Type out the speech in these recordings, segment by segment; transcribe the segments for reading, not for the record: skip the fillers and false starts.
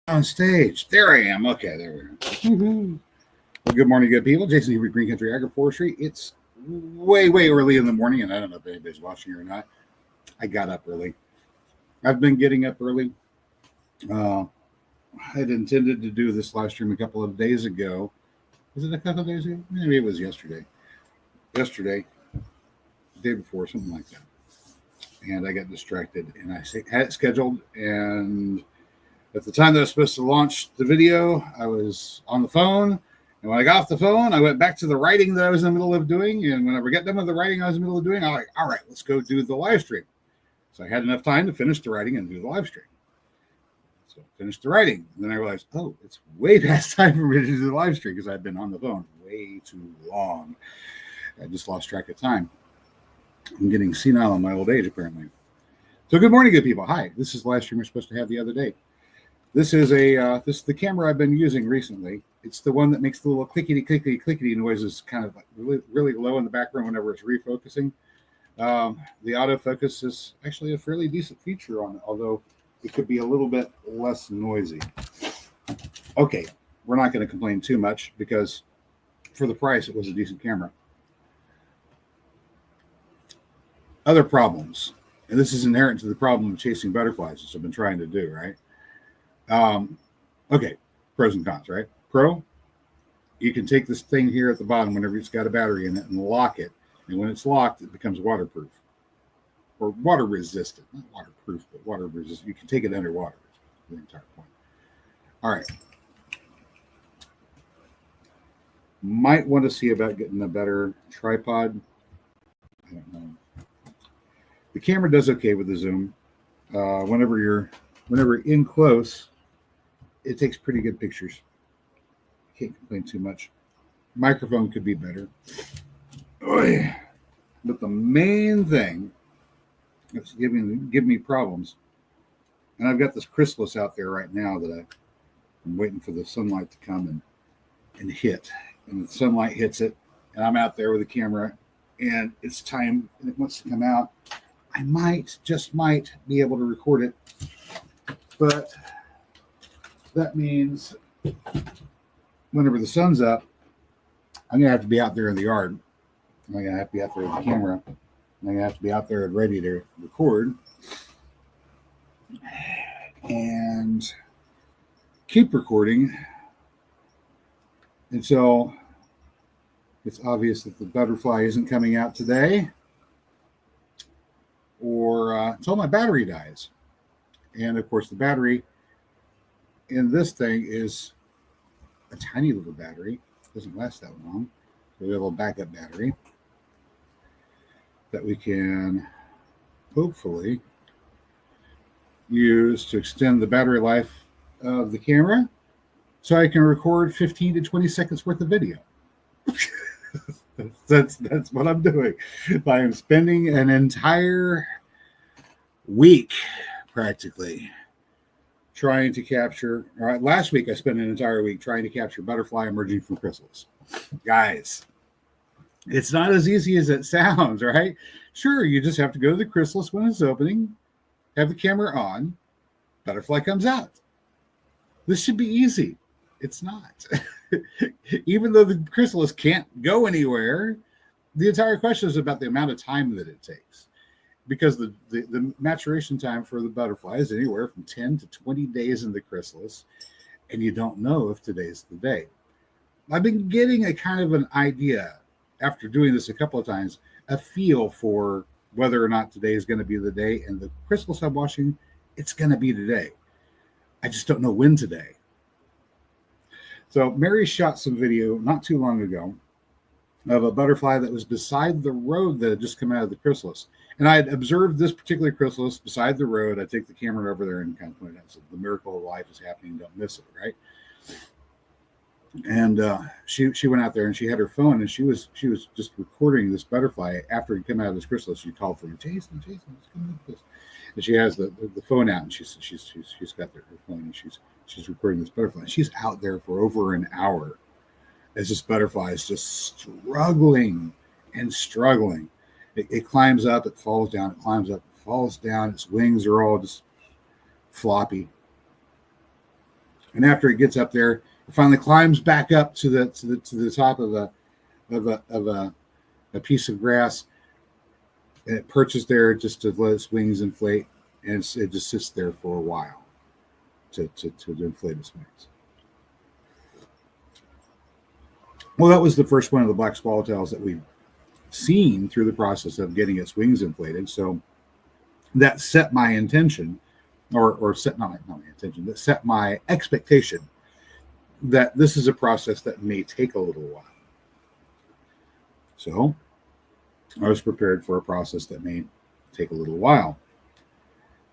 On stage. There I am. Okay, there we go. Well, good morning, good people. Jason here with Green Country Agroforestry. It's way early in the morning, and I don't know if anybody's watching or not. I got up early. I've been getting up early. I had intended to do this live stream a couple of days ago. Was it a couple of days ago? Maybe it was yesterday. Yesterday, the day before, something like that. And I got distracted, and I had it scheduled, and at the time that I was supposed to launch the video, I was on the phone. And when I got off the phone, I went back to the writing that I was in the middle of doing. And whenever I got done with the writing I was in the middle of doing, I was like, all right, let's go do the live stream. So I had enough time to finish the writing and do the live stream. So I finished the writing. And then I realized, oh, it's way past time for me to do the live stream because I've been on the phone way too long. I just lost track of time. I'm getting senile in my old age, apparently. So good morning, good people. Hi, this is the live stream we're supposed to have the other day. This is the camera I've been using recently. It's the one that makes the little clickety noises, kind of like really low in the background whenever it's refocusing. The autofocus is actually a fairly decent feature on it, although it could be a little bit less noisy. Okay, we're not going to complain too much because for the price, it was a decent camera. Other problems, and this is inherent to the problem of chasing butterflies, which I've been trying to do, right? Okay, pros and cons, right? Pro, you can take this thing here at the bottom whenever it's got a battery in it and lock it. And when it's locked, it becomes waterproof or water resistant. Not waterproof, but water resistant. You can take it underwater. That's the entire point. All right. Might want to see about getting a better tripod. I don't know. The camera does okay with the zoom. Whenever you're in close, it takes pretty good pictures. Can't complain too much. Microphone could be better. But the main thing that's giving me problems, and I've got this chrysalis out there right now that I'm waiting for the sunlight to come and hit. And the sunlight hits it, and I'm out there with the camera, and it's time, and it wants to come out. I might be able to record it, but that means whenever the sun's up, I'm going to have to be out there in the yard. I'm going to have to be out there with the camera. I'm going to have to be out there ready to record and keep recording until it's obvious that the butterfly isn't coming out today or until my battery dies. And of course, the battery in this thing is a tiny little battery. It doesn't last that long. So we have a little backup battery that we can hopefully use to extend the battery life of the camera so I can record 15 to 20 seconds worth of video. That's what I'm doing. I am spending an entire week practically trying to capture. All right, last week I spent an entire week trying to capture butterfly emerging from chrysalis. Guys, it's not as easy as it sounds, right? Sure, you just have to go to the chrysalis when it's opening, have the camera on, butterfly comes out. This should be easy. It's not. Even though the chrysalis can't go anywhere, the entire question is about the amount of time that it takes. Because the maturation time for the butterfly is anywhere from 10 to 20 days in the chrysalis, and you don't know if today's the day. I've been getting a kind of an idea after doing this a couple of times, a feel for whether or not today is going to be the day, and the chrysalis I'm watching, it's going to be today. I just don't know when today. So Mary shot some video not too long ago of a butterfly that was beside the road that had just come out of the chrysalis. And I had observed this particular chrysalis beside the road. I take the camera over there and kind of point it out. So the miracle of life is happening. Don't miss it, right? And she went out there and she had her phone and she was just recording this butterfly after it came out of this chrysalis. She called for me, Jason, let's come with this. And she has the phone out and she's got her phone and she's recording this butterfly. She's out there for over an hour as this butterfly is just struggling and struggling. It climbs up, it falls down, it climbs up, it falls down. Its wings are all just floppy. And after it gets up there, it finally climbs back up to the top of a piece of grass, and it perches there just to let its wings inflate, and it just sits there for a while to inflate its wings. Well, that was the first one of the black swallowtails that we've seen through the process of getting its wings inflated. So that set my intention, or set not my intention, that set my expectation that this is a process that may take a little while. So I was prepared for a process that may take a little while.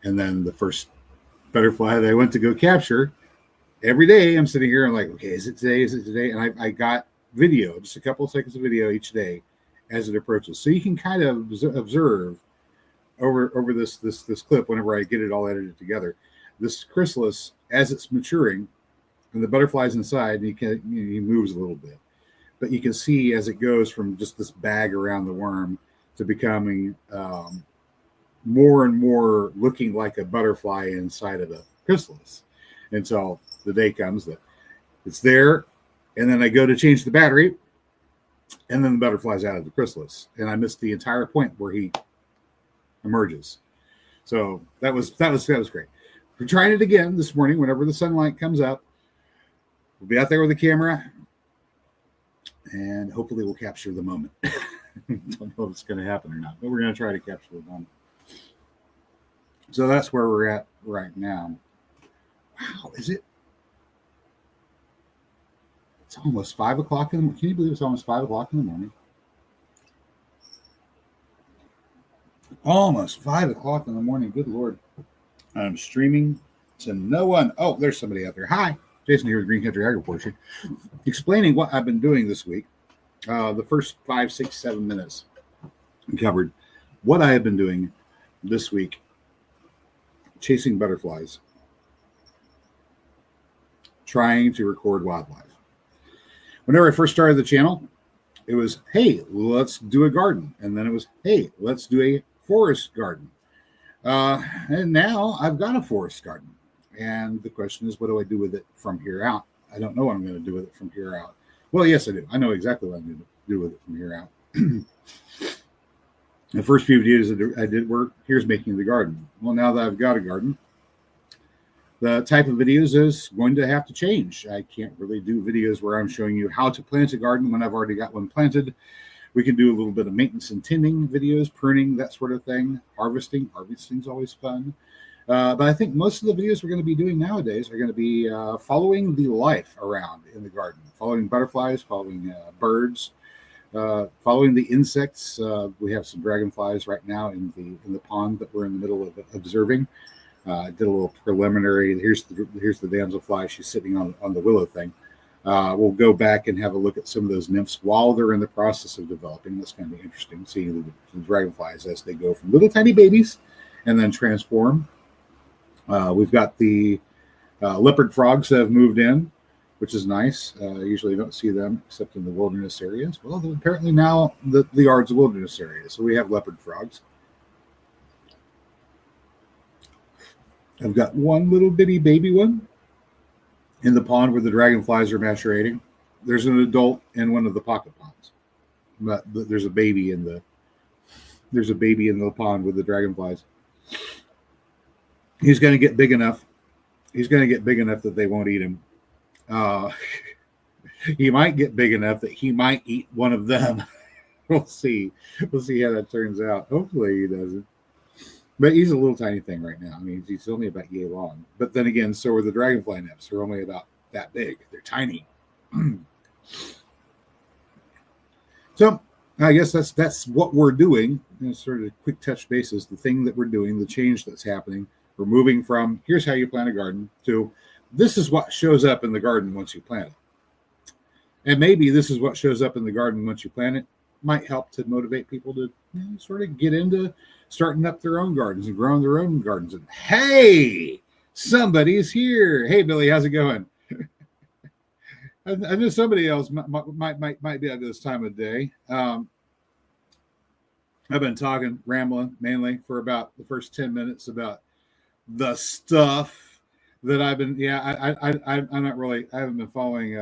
And then the first butterfly that I went to go capture, every day I'm sitting here, I'm like, okay, is it today? Is it today? And I got video, just a couple of seconds of video each day as it approaches. So you can kind of observe over this clip, whenever I get it all edited together, this chrysalis as it's maturing, and the butterfly's inside, and he moves a little bit, but you can see as it goes from just this bag around the worm to becoming more and more looking like a butterfly inside of a chrysalis, until the day comes that it's there, and then I go to change the battery, and then the butterfly's out of the chrysalis, and I missed the entire point where he emerges. So that was great. We're trying it again this morning. Whenever the sunlight comes up, we'll be out there with the camera, and hopefully we'll capture the moment. Don't know if it's going to happen or not, but we're going to try to capture the moment. So that's where we're at right now. Wow, is it? It's almost 5 o'clock in the morning. Can you believe it's almost 5 o'clock in the morning? Almost 5 o'clock in the morning. Good Lord. I'm streaming to no one. Oh, there's somebody out there. Hi. Jason here with Green Country Agriforestry, explaining what I've been doing this week. The first 5, 6, 7 minutes covered what I have been doing this week, chasing butterflies, trying to record wildlife. Whenever I first started the channel, it was, hey, let's do a garden. And then it was, hey, let's do a forest garden. And now I've got a forest garden. And the question is, what do I do with it from here out? I don't know what I'm going to do with it from here out. Well, yes, I do. I know exactly what I'm going to do with it from here out. The first few videos I did were, here's making the garden. Well, now that I've got a garden, the type of videos is going to have to change. I can't really do videos where I'm showing you how to plant a garden when I've already got one planted. We can do a little bit of maintenance and tending videos, pruning, that sort of thing. Harvesting. Harvesting's always fun. But I think most of the videos we're going to be doing nowadays are going to be following the life around in the garden, following butterflies, following birds, following the insects. We have some dragonflies right now in the pond that we're in the middle of observing. I did a little preliminary. Here's the damselfly. She's sitting on the willow thing. We'll go back and have a look at some of those nymphs while they're in the process of developing. That's going to be interesting, seeing the dragonflies as they go from little tiny babies and then transform. We've got the leopard frogs that have moved in, which is nice. Usually you don't see them except in the wilderness areas. Well, apparently now the yard's a wilderness area, so we have leopard frogs. I've got one little bitty baby one in the pond where the dragonflies are maturating. There's an adult in one of the pocket ponds, but there's a baby in the pond with the dragonflies. He's going to get big enough. He's going to get big enough that they won't eat him. He might get big enough that he might eat one of them. We'll see. We'll see how that turns out. Hopefully he doesn't. But he's a little tiny thing right now. I mean, he's only about yay long. But then again, so are the dragonfly nymphs. They're only about that big. They're tiny. So I guess that's what we're doing. Sort of a quick touch basis. The thing that we're doing, the change that's happening. We're moving from here's how you plant a garden to this is what shows up in the garden once you plant it. And maybe this is what shows up in the garden once you plant it. Might help to motivate people to sort of get into starting up their own gardens and growing their own gardens. And hey, somebody's here. Hey, Billy, how's it going? I know somebody else might be at this time of day. I've been rambling mainly for about the first 10 minutes about the stuff that I've been. Yeah, I'm not really. I haven't been following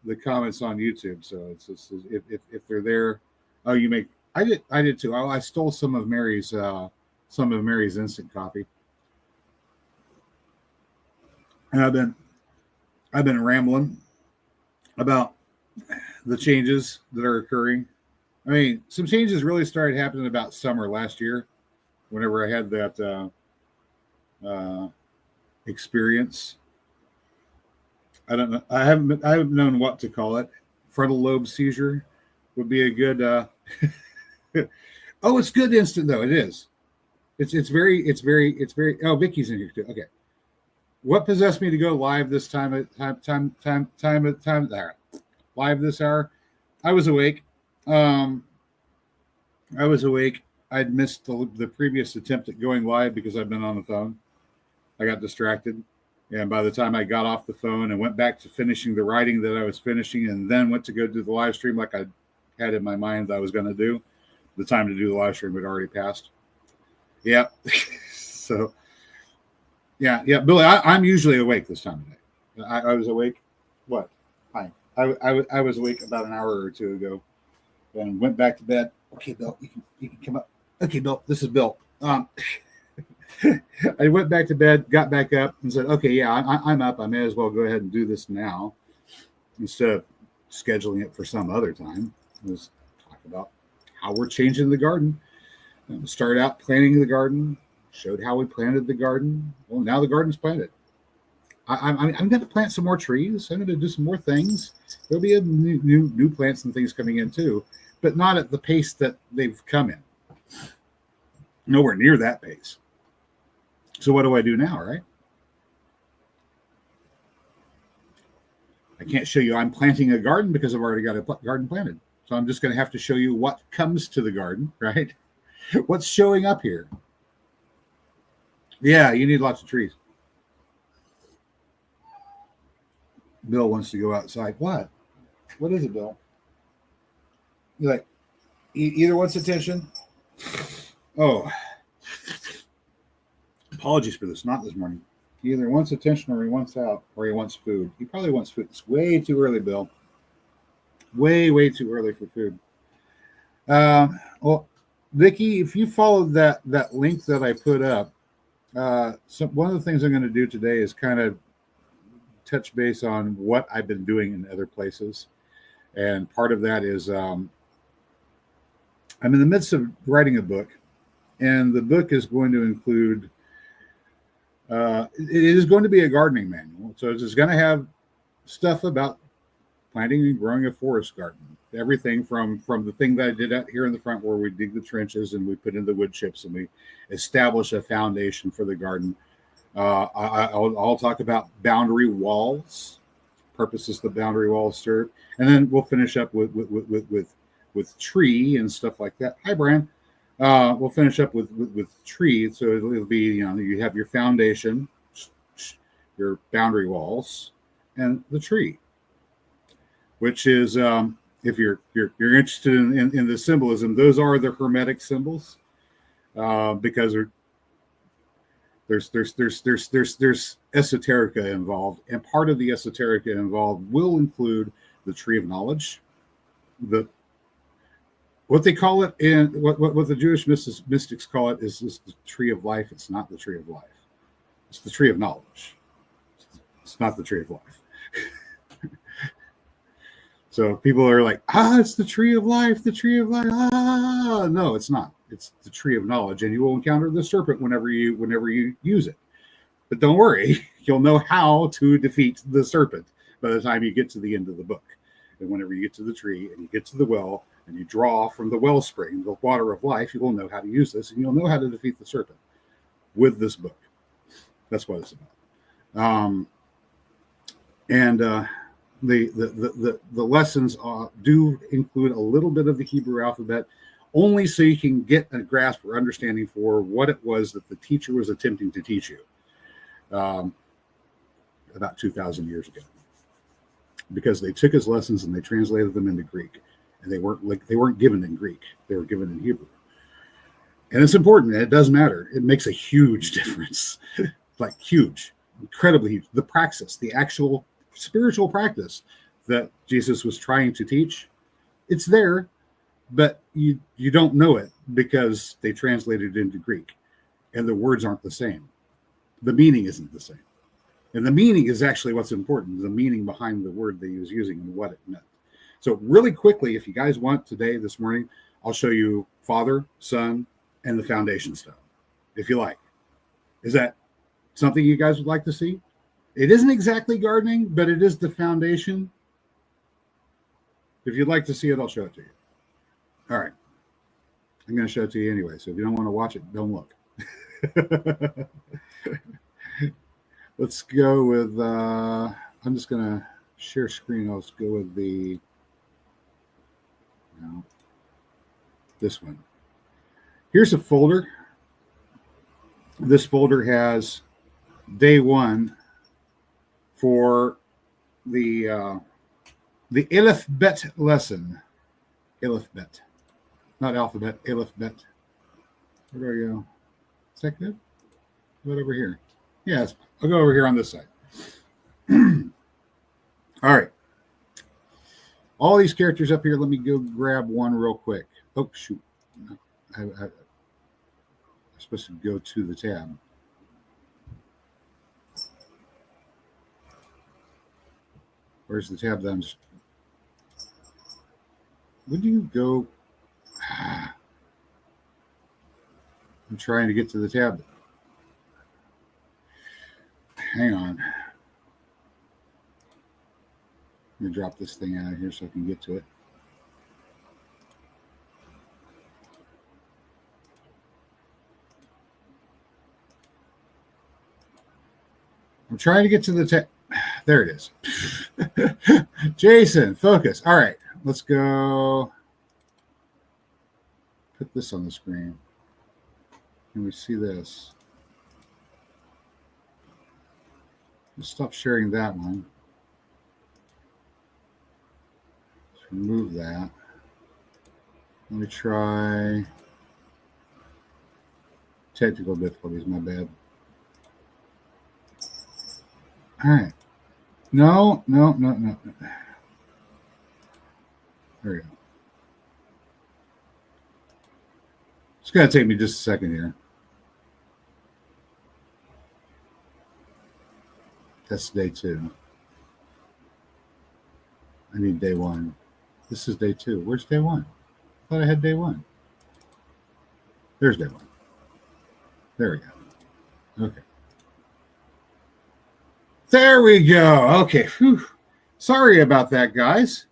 the comments on YouTube, so it's just if they're there. Oh, you make. I did too. I stole some of Mary's instant coffee, and I've been rambling about the changes that are occurring. I mean, some changes really started happening about summer last year, whenever I had that uh, experience. I don't know. I haven't known what to call it. Frontal lobe seizure would be a good. Oh, it's good instant though. It is. It's very. Oh, Vicky's in here too. Okay. What possessed me to go live this time there? Live this hour. I was awake. Um, I was awake. I'd missed the previous attempt at going live because I've been on the phone. I got distracted. And by the time I got off the phone and went back to finishing the writing that I was finishing and then went to go do the live stream like I had in my mind that I was going to do, the time to do the live stream had already passed. Yeah. So, yeah. Billy, I'm usually awake this time of day. I was awake. What? Hi. I was awake about an hour or two ago and went back to bed. Okay, Bill, you can come up. Okay, Bill, this is Bill. I went back to bed, got back up, and said, "Okay, yeah, I'm up. I may as well go ahead and do this now instead of scheduling it for some other time." Let's talk about how we're changing the garden. And started out planting the garden, showed how we planted the garden. Well, now the garden's planted. I'm going to plant some more trees. I'm going to do some more things. There'll be a new plants and things coming in too, but not at the pace that they've come in. Nowhere near that pace. So what do I do now, right? I can't show you I'm planting a garden because I've already got a garden planted. So I'm just going to have to show you what comes to the garden, right? What's showing up here? Yeah, you need lots of trees. Bill wants to go outside. What? What is it, Bill? You're like, either wants attention. Oh, apologies for this. Not this morning. He either wants attention or he wants out or he wants food. He probably wants food. It's way too early, Bill. Way too early for food. Well, Vicky, if you followed that link that I put up, so one of the things I'm going to do today is kind of touch base on what I've been doing in other places, and part of that is I'm in the midst of writing a book, and the book is going to include. It is going to be a gardening manual, so it's going to have stuff about planting and growing a forest garden. Everything from the thing that I did out here in the front, where we dig the trenches and we put in the wood chips and we establish a foundation for the garden. I'll talk about boundary walls, purposes the boundary walls serve, and then we'll finish up with tree and stuff like that. Hi, Brian. We'll finish up with tree, so it'll be, you have your foundation, your boundary walls, and the tree, which is if you're interested in the symbolism, those are the Hermetic symbols, because there's esoterica involved, and part of the esoterica involved will include the tree of knowledge, what they call it in what the Jewish mystics call it is the tree of life. It's not the tree of life. It's the tree of knowledge. It's not the tree of life. So people are like, it's the tree of life, the tree of life. No, it's not. It's the tree of knowledge, and you will encounter the serpent whenever you use it. But don't worry, you'll know how to defeat the serpent by the time you get to the end of the book. And whenever you get to the tree and you get to the well and you draw from the wellspring, the water of life, you will know how to use this, and you'll know how to defeat the serpent with this book. That's what it's about. The lessons do include a little bit of the Hebrew alphabet, only so you can get a grasp or understanding for what it was that the teacher was attempting to teach you about 2,000 years ago. Because they took his lessons and they translated them into Greek, and they weren't given in Greek; they were given in Hebrew. And it's important. It does matter. It makes a huge difference, like huge. incredibly huge. The praxis, the actual spiritual practice that Jesus was trying to teach, it's there, but you don't know it because they translated it into Greek, and the words aren't the same. The meaning isn't the same. And the meaning is actually what's important, the meaning behind the word that he was using and what it meant. So really quickly, if you guys want today, this morning, I'll show you Father, Son, and the foundation stone, if you like. Is that something you guys would like to see? It isn't exactly gardening, but it is the foundation. If you'd like to see it, I'll show it to you. All right. I'm going to show it to you anyway, so if you don't want to watch it, don't look. Let's go with, I'm just going to share screen. Let's go with the, this one. Here's a folder. This folder has day 1 for the Aleph Bet lesson. Aleph Bet. Not alphabet, Aleph Bet. Where do I go? Is that good? What over here? Yes, I'll go over here on this side. All right. All these characters up here, let me go grab one real quick. Oh, shoot. I'm supposed to go to the tab. Where's the tab that I'm just... Would you go... I'm trying to get to the tab. Hang on. Let me drop this thing out of here so I can get to it. I'm trying to get to the tab. There it is. Jason, focus. All right, let's go. Put this on the screen. Can we see this? Let's stop sharing that one. Let's remove that. Let me try. Technical difficulties, my bad. All right. No. There we go. It's going to take me just a second here. That's day 2. I need day 1. This is day 2. Where's day 1? I thought I had day 1. There's day 1. There we go. Okay. There we go. Okay. Whew. Sorry about that, guys.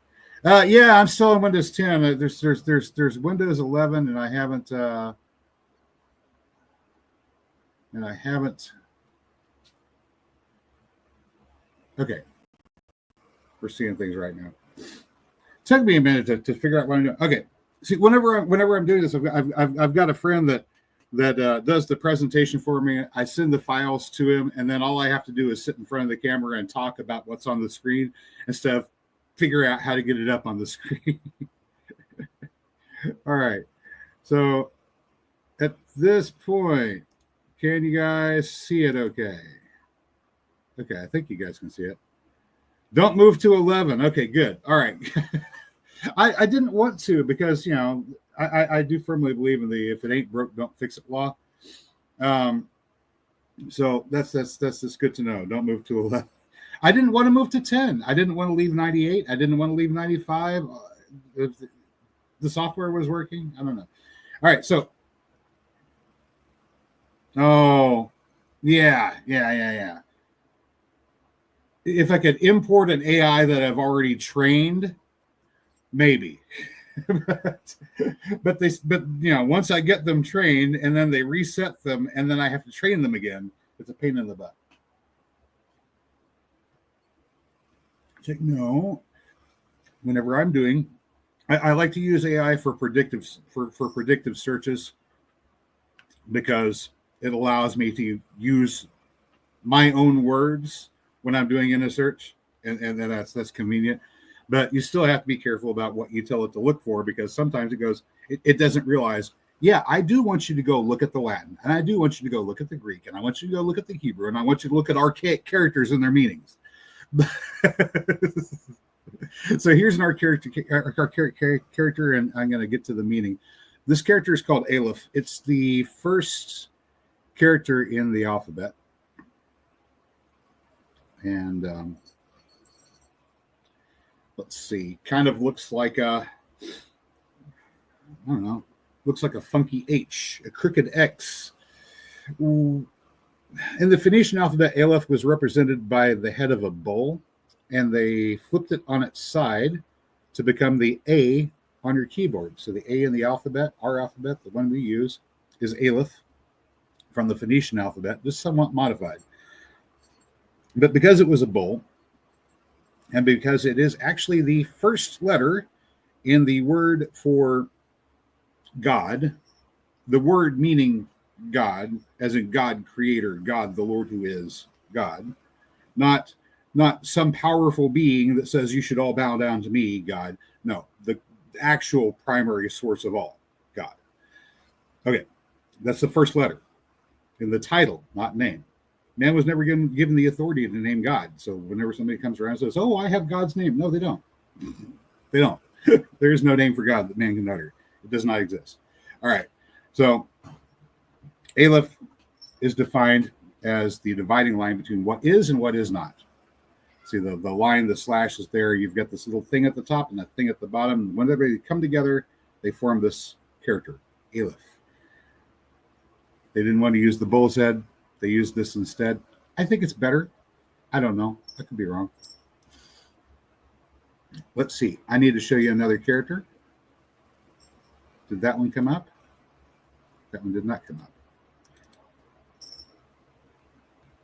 Yeah, I'm still in Windows 10. There's Windows 11, and I haven't. Okay, we're seeing things right now. It took me a minute to figure out what I'm doing. Okay, see, whenever I'm doing this, I've got a friend that does the presentation for me. I send the files to him, and then all I have to do is sit in front of the camera and talk about what's on the screen instead of figure out how to get it up on the screen. All right, so at this point, can you guys see it okay? Okay, I think you guys can see it. Don't move to 11. Okay, good. All right. I didn't want to because, I do firmly believe in the if it ain't broke, don't fix it law. So that's just good to know. Don't move to 11. I didn't want to move to 10. I didn't want to leave 98. I didn't want to leave 95. If the software was working, I don't know. All right, so. Oh, yeah. If I could import an AI that I've already trained, maybe. but once I get them trained and then they reset them and then I have to train them again, it's a pain in the butt. No. Whenever I'm doing, I like to use AI for predictive searches because it allows me to use my own words when I'm doing in a search, and that's convenient. But you still have to be careful about what you tell it to look for because sometimes it doesn't realize Yeah, I do want you to go look at the Latin, and I do want you to go look at the Greek, and I want you to go look at the Hebrew, and I want you to look at archaic characters and their meanings. So here's an archaic character, and I'm going to get to the meaning. This character is called Aleph. It's the first character in the alphabet. And let's see, kind of looks like I don't know, looks like a funky H, a crooked X. In the Phoenician alphabet, Aleph was represented by the head of a bull, and they flipped it on its side to become the A on your keyboard. So the A in the alphabet, our alphabet, the one we use, is Aleph from the Phoenician alphabet, just somewhat modified. But because it was a bull, and because it is actually the first letter in the word for God, the word meaning God, as in God creator, God the Lord who is God, not some powerful being that says you should all bow down to me, God. No, the actual primary source of all, God. Okay, that's the first letter in the title, not name. Man was never given the authority to name God. So whenever somebody comes around and says, "Oh, I have God's name," no, they don't. They don't. There is no name for God that man can utter. It does not exist. All right. So Aleph is defined as the dividing line between what is and what is not. See the line, the slash is there. You've got this little thing at the top and that thing at the bottom. Whenever they come together, they form this character, Aleph. They didn't want to use the bull's head. They used this instead. I think it's better. I don't know. I could be wrong. Let's see. I need to show you another character. Did that one come up? That one did not come up.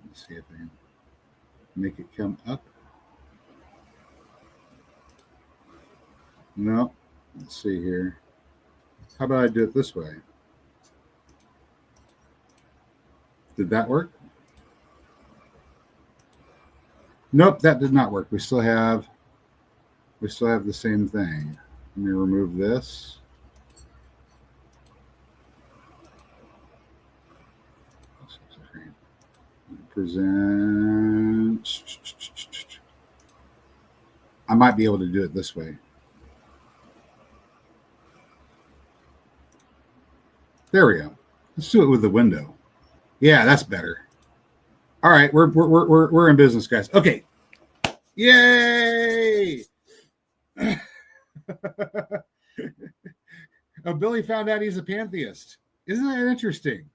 Let's see if I can make it come up. No. Let's see here. How about I do it this way? Did that work? Nope, that did not work. We still have the same thing. Let me remove this. Present. I might be able to do it this way. There we go. Let's do it with the window. Yeah, that's better. All right, we're in business, guys. Okay. Yay! Oh, Billy found out he's a pantheist. Isn't that interesting?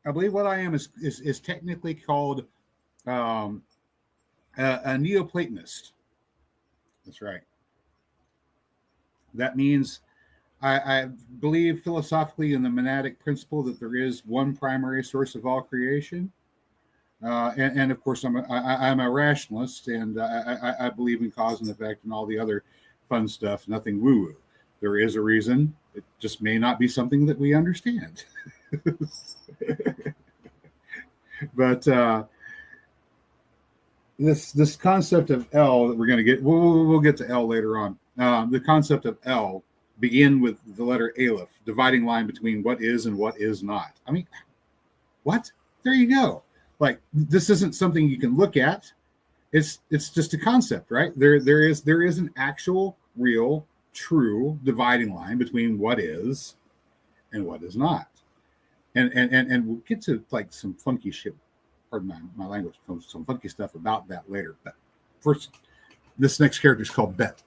I believe what I am is technically called a Neoplatonist. That's right. That means I believe philosophically in the monadic principle that there is one primary source of all creation. And of course, I'm a rationalist, and I believe in cause and effect and all the other fun stuff. Nothing woo-woo. There is a reason. It just may not be something that we understand. But this concept of L that we're going to get, we'll get to L later on. The concept of L begin with the letter Aleph, dividing line between what is and what is not. I mean, what? There you go. Like, this isn't something you can look at. It's just a concept, right? There is an actual, real, true dividing line between what is and what is not. And we'll get to like some funky shit, pardon my language, some funky stuff about that later. But first, this next character is called Bet.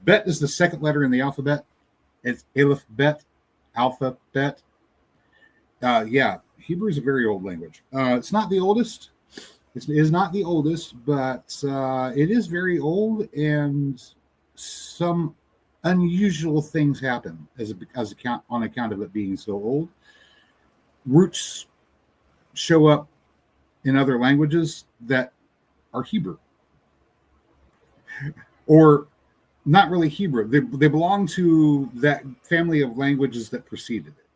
Bet is the second letter in the alphabet. It's Aleph Bet, alphabet. Yeah, Hebrew is a very old language. It's not the oldest. It is not the oldest, but it is very old, and some unusual things happen on account of it being so old. Roots show up in other languages that are Hebrew, or not really Hebrew. They belong to that family of languages that preceded it.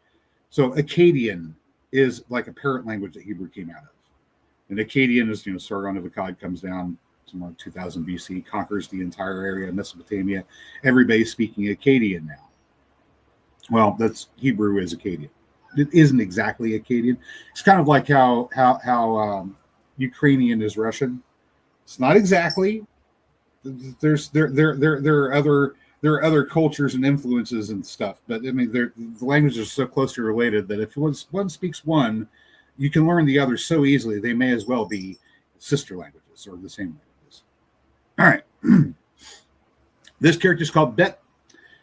So Akkadian is like a parent language that Hebrew came out of. And Akkadian is, Sargon of Akkad comes down somewhere 2000 BC, conquers the entire area of Mesopotamia. Everybody's speaking Akkadian now. Well, that's Hebrew is Akkadian. It isn't exactly Akkadian. It's kind of like how Ukrainian is Russian. It's not exactly. There are other cultures and influences and stuff, but I mean, the languages are so closely related that if one speaks one, you can learn the other so easily. They may as well be sister languages or the same languages. All right. This character is called Bet.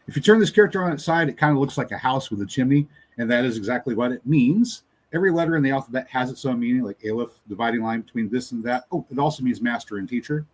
If you turn this character on its side, it kind of looks like a house with a chimney, and that is exactly what it means. Every letter in the alphabet has its own meaning, like Aleph, dividing line between this and that. Oh, it also means master and teacher.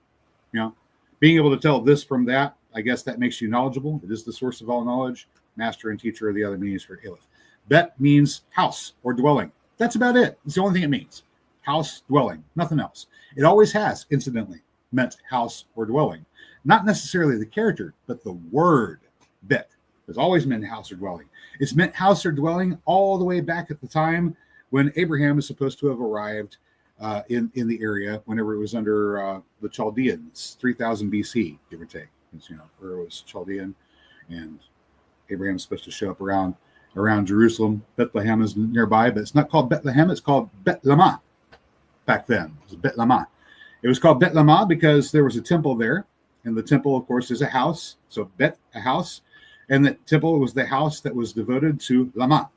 Being able to tell this from that, I guess that makes you knowledgeable. It is the source of all knowledge. Master and teacher are the other meanings for Aleph. Bet means house or dwelling. That's about it. It's the only thing it means. House, dwelling, nothing else. It always has, incidentally, meant house or dwelling. Not necessarily the character, but the word bet has always meant house or dwelling. It's meant house or dwelling all the way back at the time when Abraham is supposed to have arrived in the area whenever it was under the Chaldeans, 3000 BC, give or take. Ur was Chaldean, and Abraham is supposed to show up around Jerusalem. Bethlehem is nearby, but it's not called Bethlehem. It's called Bet Lamah. Back then, it was Bet Lamah. It was called Bet Lamah because there was a temple there, and the temple, of course, is a house. So Bet, a house, and the temple was the house that was devoted to Lamah.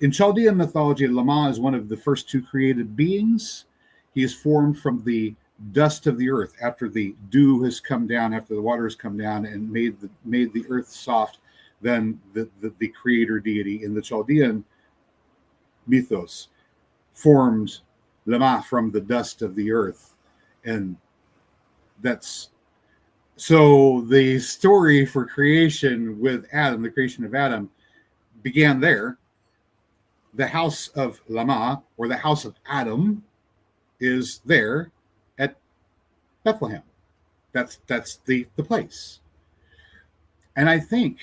In Chaldean mythology, Lamah is one of the first two created beings. He is formed from the dust of the earth after the dew has come down, after the water has come down and made the earth soft. Then the creator deity in the Chaldean mythos formed Lamah from the dust of the earth. And that's so the story for creation with Adam, the creation of Adam, began there. The house of Lamah, or the house of Adam, is there at Bethlehem. That's the place. And I think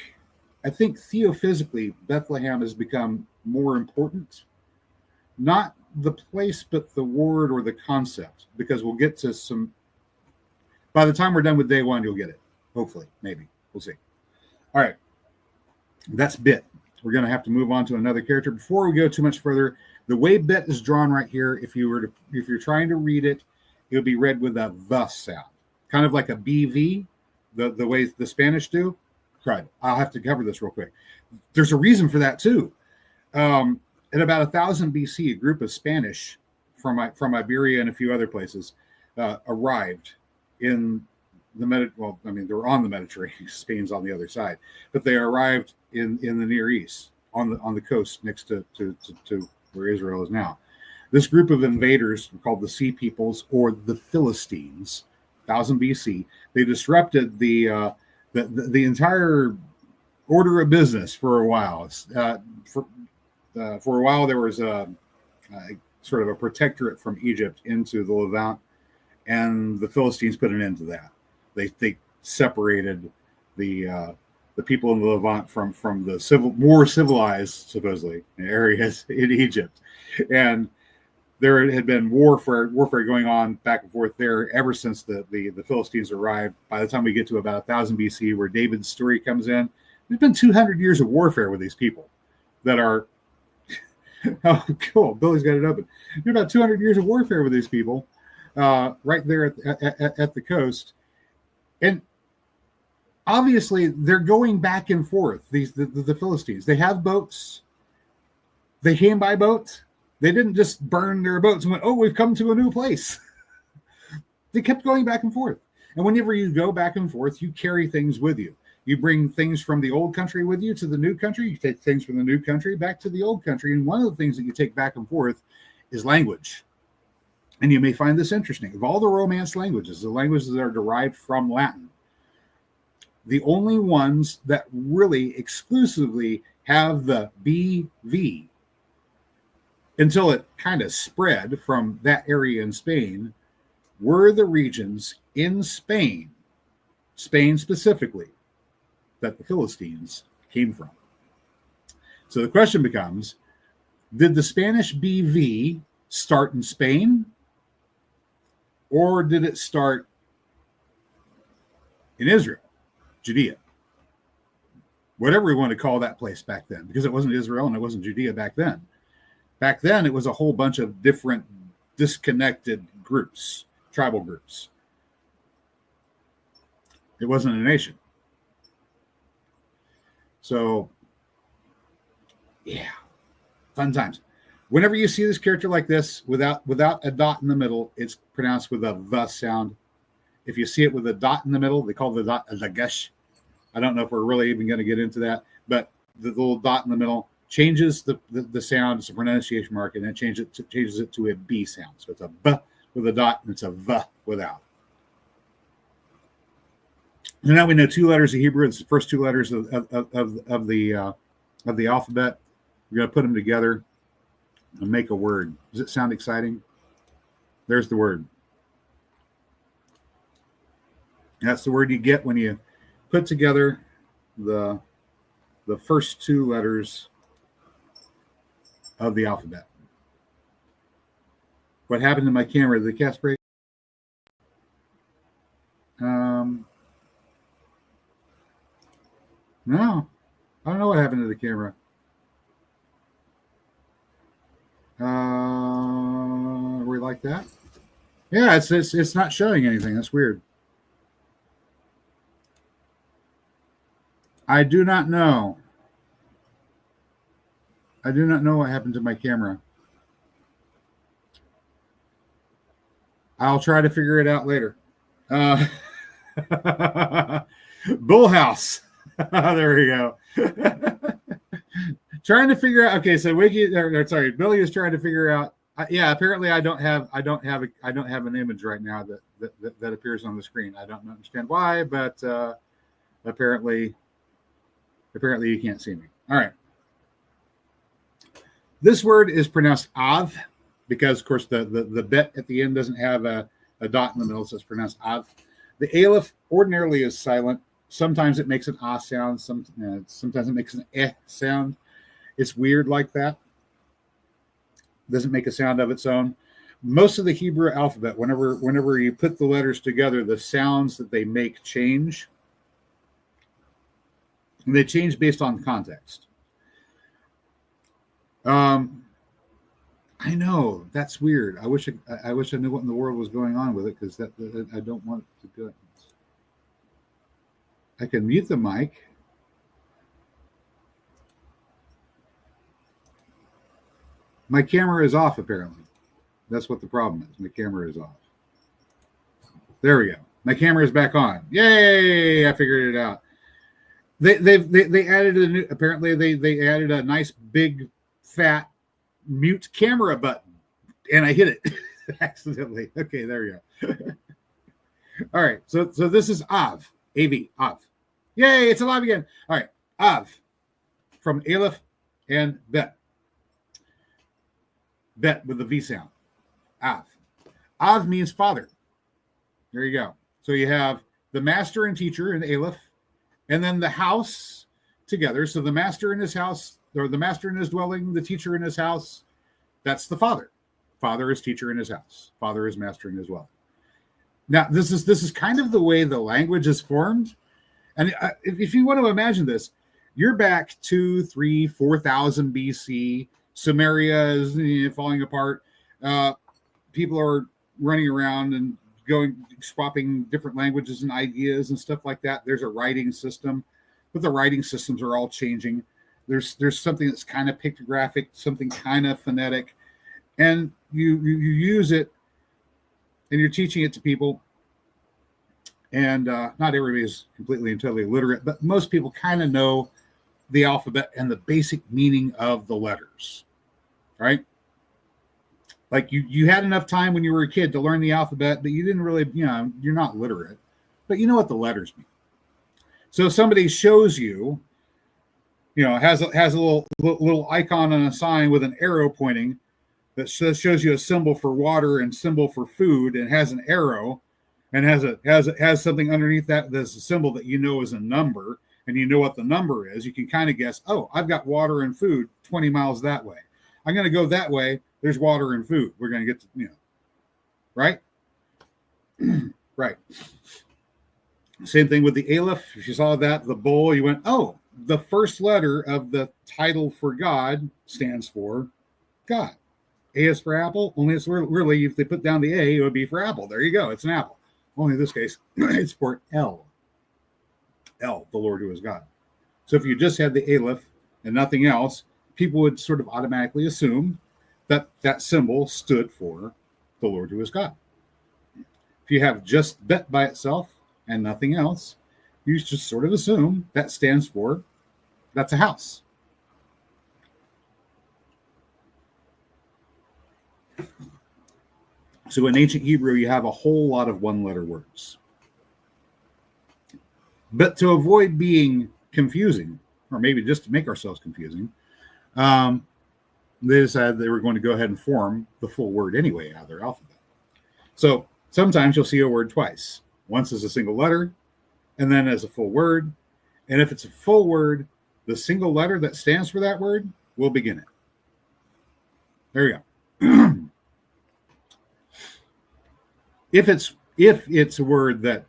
theophysically, Bethlehem has become more important. Not the place, but the word or the concept, because we'll get to some. By the time we're done with day one, you'll get it. Hopefully, maybe. We'll see. All right. That's Bet. We're going to have to move on to another character. Before we go too much further, the way Bet is drawn right here, if you're trying to read it, it'll be read with a "the" sound, kind of like a BV, the way the Spanish do. Right. I'll have to cover this real quick. There's a reason for that too. At about 1000 BC, a group of Spanish from Iberia and a few other places arrived in the Well, I mean, they were on the Mediterranean. Spain's on the other side, but they arrived in the Near East on the coast next to where Israel is now. This group of invaders were called the Sea Peoples, or the Philistines. 1000 BC, they disrupted the entire order of business for a while. For a while, there was a sort of a protectorate from Egypt into the Levant, and the Philistines put an end to that. They separated the people in the Levant from the more civilized, supposedly, areas in Egypt, and there had been warfare going on back and forth there ever since the Philistines arrived. By the time we get to about 1000 BC, where David's story comes in, there's been 200 years of warfare with these people that are. Oh, cool! Billy's got it open. There's about 200 years of warfare with these people, right there at the coast. And obviously, they're going back and forth. The Philistines. They have boats. They came by boat. They didn't just burn their boats and went, "Oh, we've come to a new place." They kept going back and forth. And whenever you go back and forth, you carry things with you. You bring things from the old country with you to the new country. You take things from the new country back to the old country. And one of the things that you take back and forth is language. And you may find this interesting. Of all the Romance languages, the languages that are derived from Latin, the only ones that really exclusively have the BV, until it kind of spread from that area in Spain, were the regions in Spain specifically, that the Philistines came from. So the question becomes, did the Spanish BV start in Spain? Or did it start in Israel, Judea? Whatever we want to call that place back then, because it wasn't Israel and it wasn't Judea back then. Back then, it was a whole bunch of different disconnected groups, tribal groups. It wasn't a nation. So, yeah, fun times. Whenever you see this character like this, without a dot in the middle, it's pronounced with a V sound. If you see it with a dot in the middle, they call the dot a dagesh. I don't know if we're really even going to get into that, but the little dot in the middle changes the sound. It's a pronunciation mark, and then changes it to a B sound. So it's a B with a dot, and it's a V without. So now we know two letters of Hebrew. It's the first two letters of the alphabet. We're going to put them together and make a word. Does it sound exciting? There's the word. That's the word you get when you put together the first two letters of the alphabet. What happened to my camera? Did the cast break? No, I don't know what happened to the camera. Are we like that? Yeah, it's not showing anything. That's weird. I do not know. I do not know what happened to my camera. I'll try to figure it out later. Bullhouse. There we go. Trying to figure out. Okay, so Billy is trying to figure out. Yeah, apparently I don't have an image right now that appears on the screen. I don't understand why, but apparently you can't see me. All right. This word is pronounced av because, of course, the bet at the end doesn't have a dot in the middle, so it's pronounced av. The aleph ordinarily is silent. Sometimes it makes an ah sound. Sometimes it makes an eh sound. It's weird like that. Doesn't make a sound of its own. Most of the Hebrew alphabet, whenever you put the letters together, the sounds that they make change. And they change based on context. I know that's weird. I wish I knew what in the world was going on with it, because that I don't want it to go. I can mute the mic. My camera is off, apparently. That's what the problem is. My camera is off. There we go. My camera is back on. Yay! I figured it out. They added a new. Apparently, they added a nice big fat mute camera button, and I hit it accidentally. Okay, there we go. All right, so this is Av, A-V, Av. Yay! It's alive again. All right, Av, from Aleph and Bet. Bet with the V sound. Av. Av means father. There you go. So you have the master and teacher in Aleph, and then the house together. So the master in his house, or the master in his dwelling, the teacher in his house, that's the father. Father is teacher in his house. Father is master in his dwelling. Now, this is kind of the way the language is formed. And if you want to imagine this, you're back 2,000, 3,000, 4,000 BC. Samaria is falling apart. People are running around and swapping different languages and ideas and stuff like that. There's a writing system, but the writing systems are all changing. There's something that's kind of pictographic, something kind of phonetic, and you use it, and you're teaching it to people. And not everybody is completely and totally literate, but most people kind of know the alphabet and the basic meaning of the letters, right? Like you had enough time when you were a kid to learn the alphabet, but you didn't really, you're not literate, but you know what the letters mean. So if somebody shows you, has a little icon on a sign with an arrow pointing that shows you a symbol for water and symbol for food, and has an arrow and has something underneath that that's a symbol that is a number, and you know what the number is, you can kind of guess, oh, I've got water and food 20 miles that way. I'm going to go that way. There's water and food. We're going to get to, right? Right. Same thing with the Aleph. If you saw that, the bowl, you went, oh, the first letter of the title for God stands for God. A is for apple. Only it's really, if they put down the A, it would be for apple. There you go. It's an apple. Only in this case, it's for El. El, the Lord who is God. So if you just had the Aleph and nothing else, people would sort of automatically assume that that symbol stood for the Lord who is God. If you have just Bet by itself and nothing else, you just sort of assume that stands for that's a house. So in ancient Hebrew, you have a whole lot of one-letter words. But to avoid being confusing, or maybe just to make ourselves confusing, they decided they were going to go ahead and form the full word anyway out of their alphabet. So sometimes you'll see a word twice. Once as a single letter, and then as a full word. And if it's a full word, the single letter that stands for that word will begin it. There you go. If it's a word that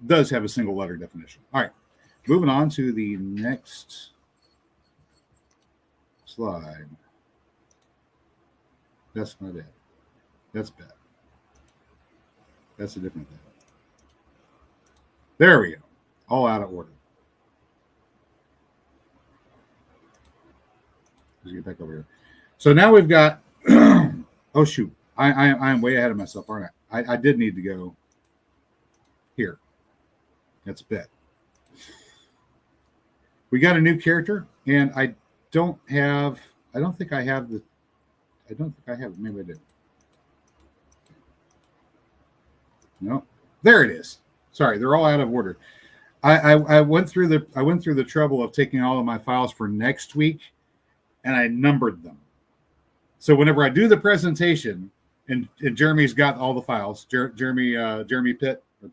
does have a single letter definition. All right, moving on to the next slide. That's not it. That's bad. That's a different thing. There we go. All out of order. Let's get back over here. So now we've got, oh shoot, I'm way ahead of myself, aren't I? I did need to go here. That's Bet. We got a new character, and I don't think I have, maybe I did. No, there it is. Sorry, they're all out of order. I went through the trouble of taking all of my files for next week, and I numbered them. So whenever I do the presentation, and Jeremy's got all the files. Jeremy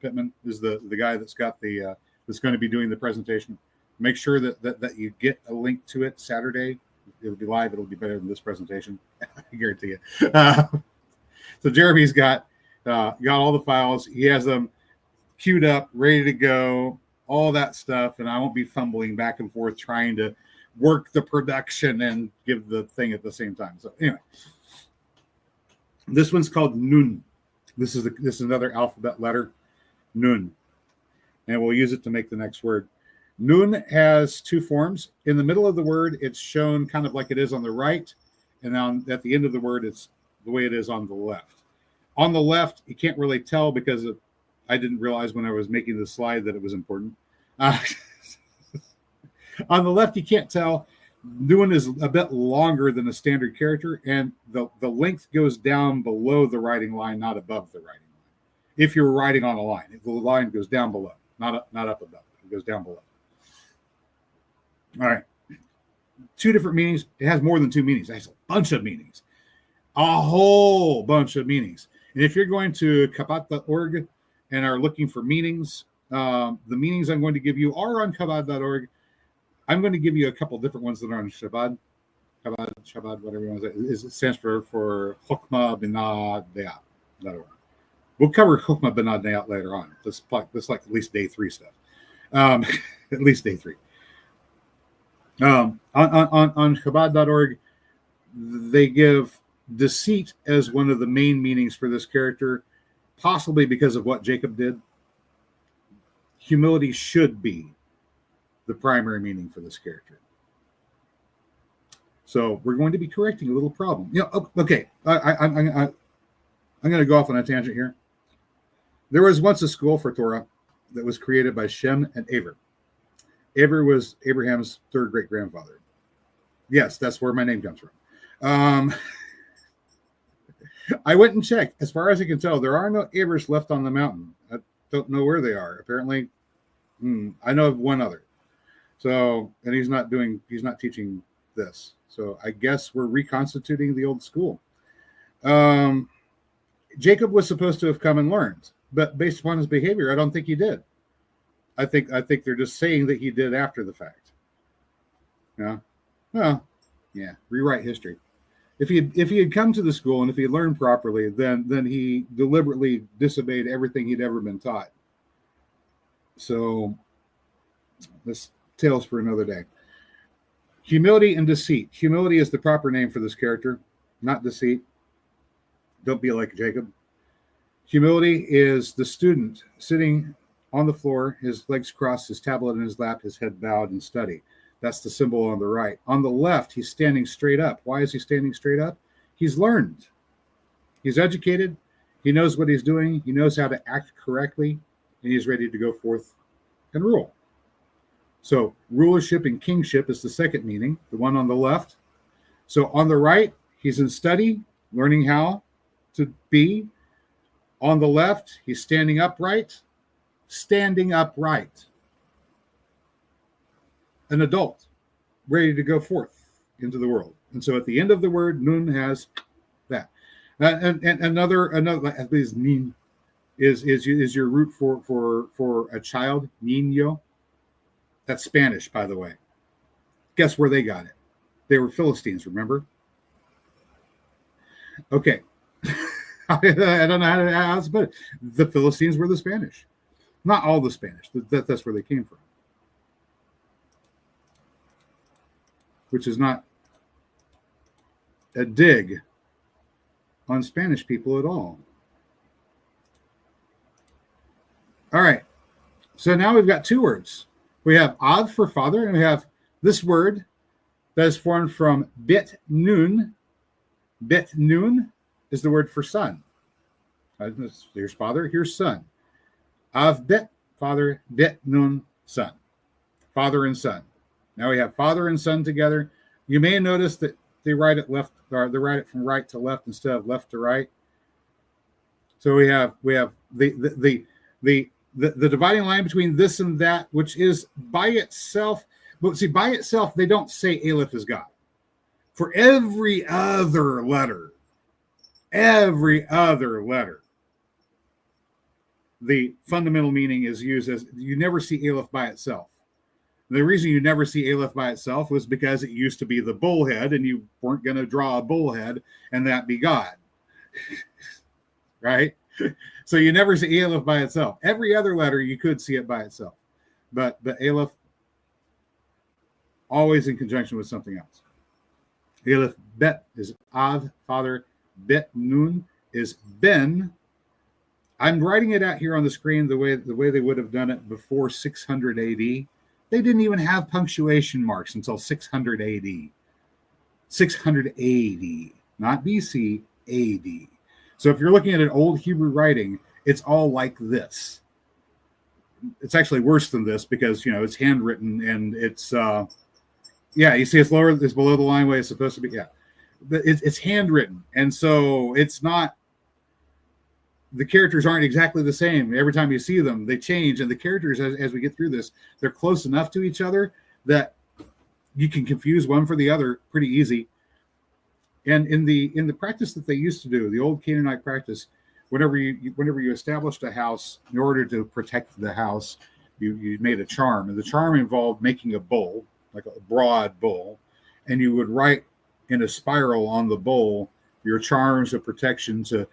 Pittman is the guy that's got the that's going to be doing the presentation. Make sure that you get a link to it Saturday. It'll be live. It'll be better than this presentation. I guarantee you. So Jeremy's got all the files. He has them queued up, ready to go, all that stuff, and I won't be fumbling back and forth trying to work the production and give the thing at the same time. So anyway, this one's called Nun. This is another alphabet letter, Nun, and we'll use it to make the next word. Nun has two forms. In the middle of the word, it's shown kind of like it is on the right, and then at the end of the word, it's the way it is on the left. On the left, you can't really tell because I didn't realize when I was making the slide that it was important. On the left, you can't tell. Nun is a bit longer than a standard character, and the length goes down below the writing line, not above the writing line. If you're writing on a line, if the line goes down below, not up above, it goes down below. All right. Two different meanings. It has more than two meanings. It has a bunch of meanings. A whole bunch of meanings. And if you're going to Chabad.org and are looking for meanings, the meanings I'm going to give you are on Chabad.org. I'm going to give you a couple different ones that are on Chabad, whatever you want to say. It stands for Chokmah Binah Dayat. We'll cover Chokmah Binah Dayat later on. This like at least day 3 stuff. At least day 3. On Chabad.org, they give deceit as one of the main meanings for this character, possibly because of what Jacob did. Humility should be the primary meaning for this character. So we're going to be correcting a little problem. Okay, I'm going to go off on a tangent here. There was once a school for Torah that was created by Shem and Aver. Aver was Abraham's third great-grandfather. Yes, that's where my name comes from. I went and checked. As far as I can tell, there are no Avers left on the mountain. I don't know where they are. Apparently, I know of one other. So, and he's not teaching this. So I guess we're reconstituting the old school. Jacob was supposed to have come and learned, but based upon his behavior, I don't think he did. I think they're just saying that he did after the fact. Yeah. Well, yeah. Rewrite history. if he had come to the school and if he had learned properly, then he deliberately disobeyed everything he'd ever been taught. So this tales for another day. Humility and deceit. Humility is the proper name for this character, not deceit. Don't be like Jacob. Humility is the student sitting on the floor, his legs crossed, his tablet in his lap, his head bowed in study. That's the symbol on the right. On the left, he's standing straight up. Why is he standing straight up? He's learned. He's educated. He knows what he's doing. He knows how to act correctly, and he's ready to go forth and rule. So rulership and kingship is the second meaning, the one on the left. So on the right, he's in study, learning how to be. On the left, he's standing upright. Standing upright. An adult, ready to go forth into the world. And so at the end of the word, nun has that. And another, I believe nin is your root for a child, niño. That's Spanish, by the way. Guess where they got it? They were Philistines, remember? Okay. I don't know how to put it. The Philistines were the Spanish. Not all the Spanish. That's where they came from. Which is not a dig on Spanish people at all. All right. So now we've got two words. We have Av for father, and we have this word that is formed from bet nun. Bet nun is the word for son. Here's father, here's son. Av bet, father, bet nun, son. Father and son. Now we have father and son together. You may notice that they write it left, or they write it from right to left instead of left to right. So we have the dividing line between this and that, which is by itself. But see, by itself, they don't say Aleph is God. For every other letter, the fundamental meaning is used as, you never see Aleph by itself. The reason you never see Aleph by itself was because it used to be the bullhead, and you weren't going to draw a bullhead and that be God. Right? So you never see Aleph by itself. Every other letter, you could see it by itself. But Aleph, always in conjunction with something else. Aleph bet is Av, father. Bet nun is Ben. I'm writing it out here on the screen the way they would have done it before 600 AD. They didn't even have punctuation marks until 600 AD. 600 AD, not BC, AD. So if you're looking at an old Hebrew writing, it's all like this. It's actually worse than this because, it's handwritten and it's, you see it's lower, it's below the line way it's supposed to be. Yeah, but it's handwritten. And so it's not, the characters aren't exactly the same. Every time you see them, they change. And the characters, as we get through this, they're close enough to each other that you can confuse one for the other pretty easy. And in the practice that they used to do, the old Canaanite practice, whenever you established a house, in order to protect the house, you made a charm. And the charm involved making a bowl, like a broad bowl, and you would write in a spiral on the bowl your charms of protection to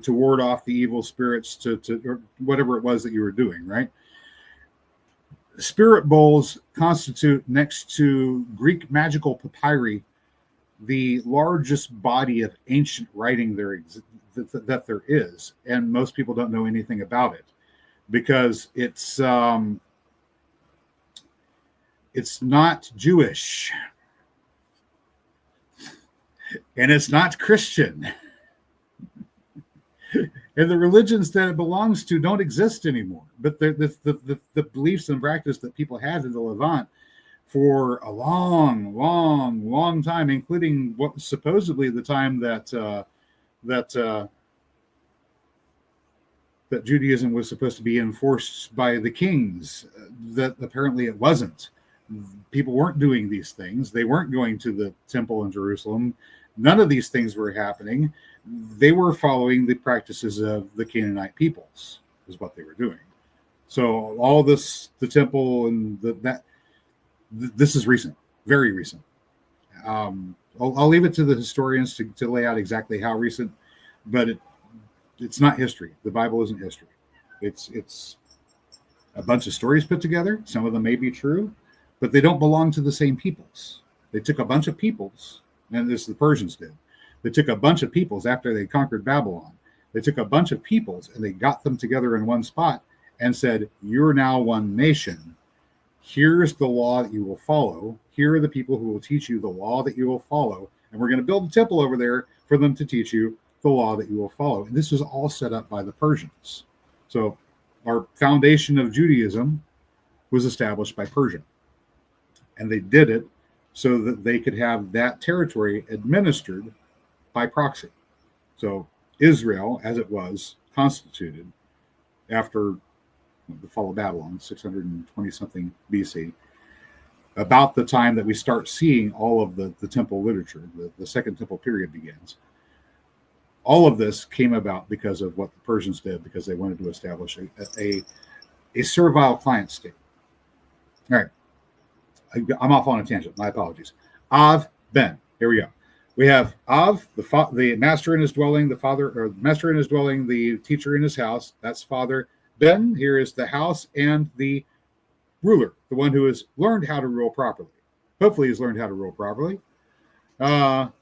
ward off the evil spirits, or whatever it was that you were doing, right? Spirit bowls constitute, next to Greek magical papyri, the largest body of ancient writing that there is, and most people don't know anything about it because it's not Jewish and it's not Christian. And the religions that it belongs to don't exist anymore. But the beliefs and practice that people had in the Levant for a long, long, long time, including what was supposedly the time that Judaism was supposed to be enforced by the kings, that apparently it wasn't. People weren't doing these things. They weren't going to the temple in Jerusalem. None of these things were happening. They were following the practices of the Canaanite peoples, is what they were doing. So all this, the temple and this is recent, very recent. I'll leave it to the historians to lay out exactly how recent, but it's not history. The Bible isn't history. It's a bunch of stories put together. Some of them may be true, but they don't belong to the same peoples. They took a bunch of peoples, and this the Persians did. They took a bunch of peoples after they conquered Babylon. They took a bunch of peoples and they got them together in one spot and said, "You're now one nation. Here's the law that you will follow. Here are the people who will teach you the law that you will follow. And we're going to build a temple over there for them to teach you the law that you will follow." And this was all set up by the Persians. So our foundation of Judaism was established by Persia. And they did it so that they could have that territory administered by proxy. So Israel, as it was constituted after the fall of Babylon, 620 something BC, about the time that we start seeing all of the temple literature, the Second Temple period begins. All of this came about because of what the Persians did, because they wanted to establish a servile client state. All right. I'm off on a tangent. My apologies. Av, Ben. Here we go. We have Av, the master in his dwelling, the father, or master in his dwelling, the teacher in his house. That's father. Ben, here is the house and the ruler, the one who has learned how to rule properly. Hopefully he's learned how to rule properly. God,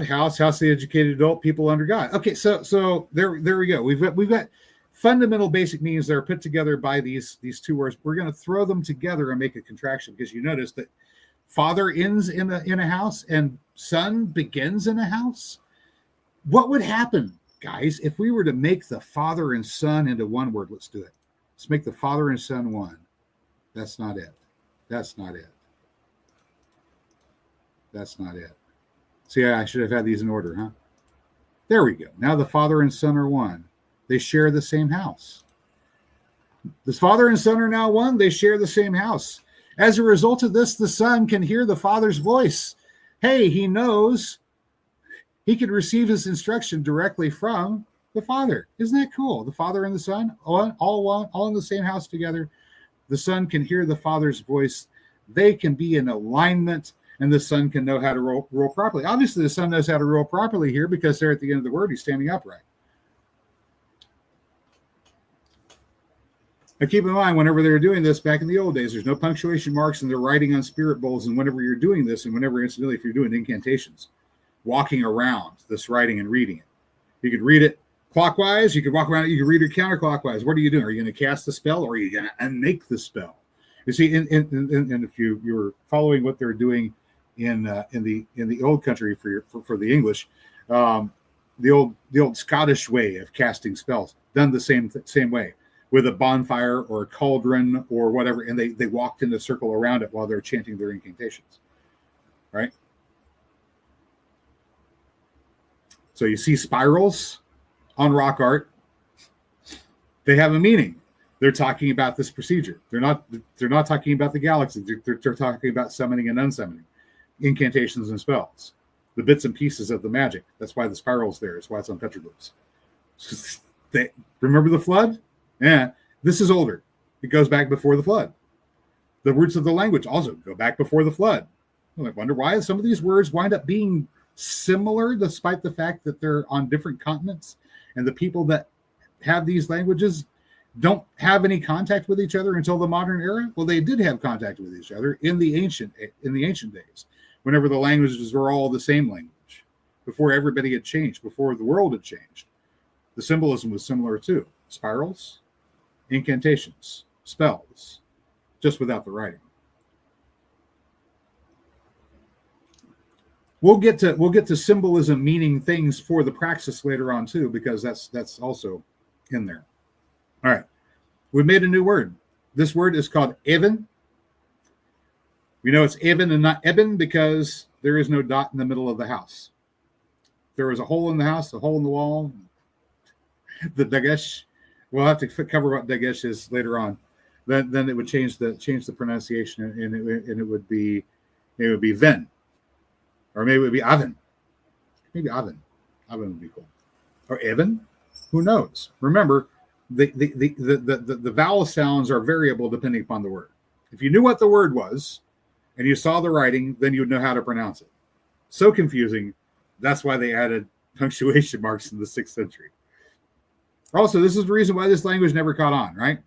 house, the educated adult, people under God. Okay, so there we go. We've got fundamental basic meanings that are put together by these two words. We're going to throw them together and make a contraction, because you notice that father ends in a house and son begins in a house. What would happen, guys, if we were to make the father and son into one word? Let's do it. Let's make the father and son one. That's not it. That's not it. That's not it. See, I should have had these in order, huh? There we go. Now the father and son are one. They share the same house. The father and son are now one. They share the same house. As a result of this, the son can hear the father's voice. Hey, he knows he can receive his instruction directly from the father. Isn't that cool? The father and the son, all in the same house together. The son can hear the father's voice. They can be in alignment, and the son can know how to roll properly. Obviously, the son knows how to roll properly here, because there at the end of the word, he's standing upright. Now, keep in mind, whenever they were doing this back in the old days, there's no punctuation marks, and they're writing on spirit bowls. And whenever you're doing this, and whenever, incidentally, if you're doing incantations, walking around this writing and reading it, you could read it clockwise. You could walk around it. You could read it counterclockwise. What are you doing? Are you going to cast the spell, or are you going to unmake the spell? You see, and if you were following what they're doing in the old country for the English, the old Scottish way of casting spells, done the same way, with a bonfire or a cauldron or whatever, and they walked in a circle around it while they're chanting their incantations, right? So you see spirals on rock art. They have a meaning. They're talking about this procedure. They're not talking about the galaxy. They're talking about summoning and unsummoning, incantations and spells, the bits and pieces of the magic. That's why the spiral's there. That's why it's on petroglyphs. Remember the flood? Yeah, this is older. It goes back before the flood. The roots of the language also go back before the flood. I wonder why some of these words wind up being similar, despite the fact that they're on different continents, and the people that have these languages don't have any contact with each other until the modern era. Well, they did have contact with each other in the ancient days, whenever the languages were all the same language, before everybody had changed, before the world had changed. The symbolism was similar too. Spirals, incantations, spells, just without the writing. We'll get to symbolism meaning things for the praxis later on too, because that's also in there. All right, we made a new word. This word is called Eben. We know it's Eben and not Eben because there is no dot in the middle of the house. There is a hole in the house, a hole in the wall. The dagesh. We'll have to cover what dagesh is later on. Then it would change the pronunciation, and it would be Ven, or maybe it would be Aven. Maybe Aven. Aven would be cool. Or Eben. Who knows? Remember, the vowel sounds are variable depending upon the word. If you knew what the word was and you saw the writing, then you would know how to pronounce it. So confusing. That's why they added punctuation marks in the 6th century. Also, this is the reason why this language never caught on, right?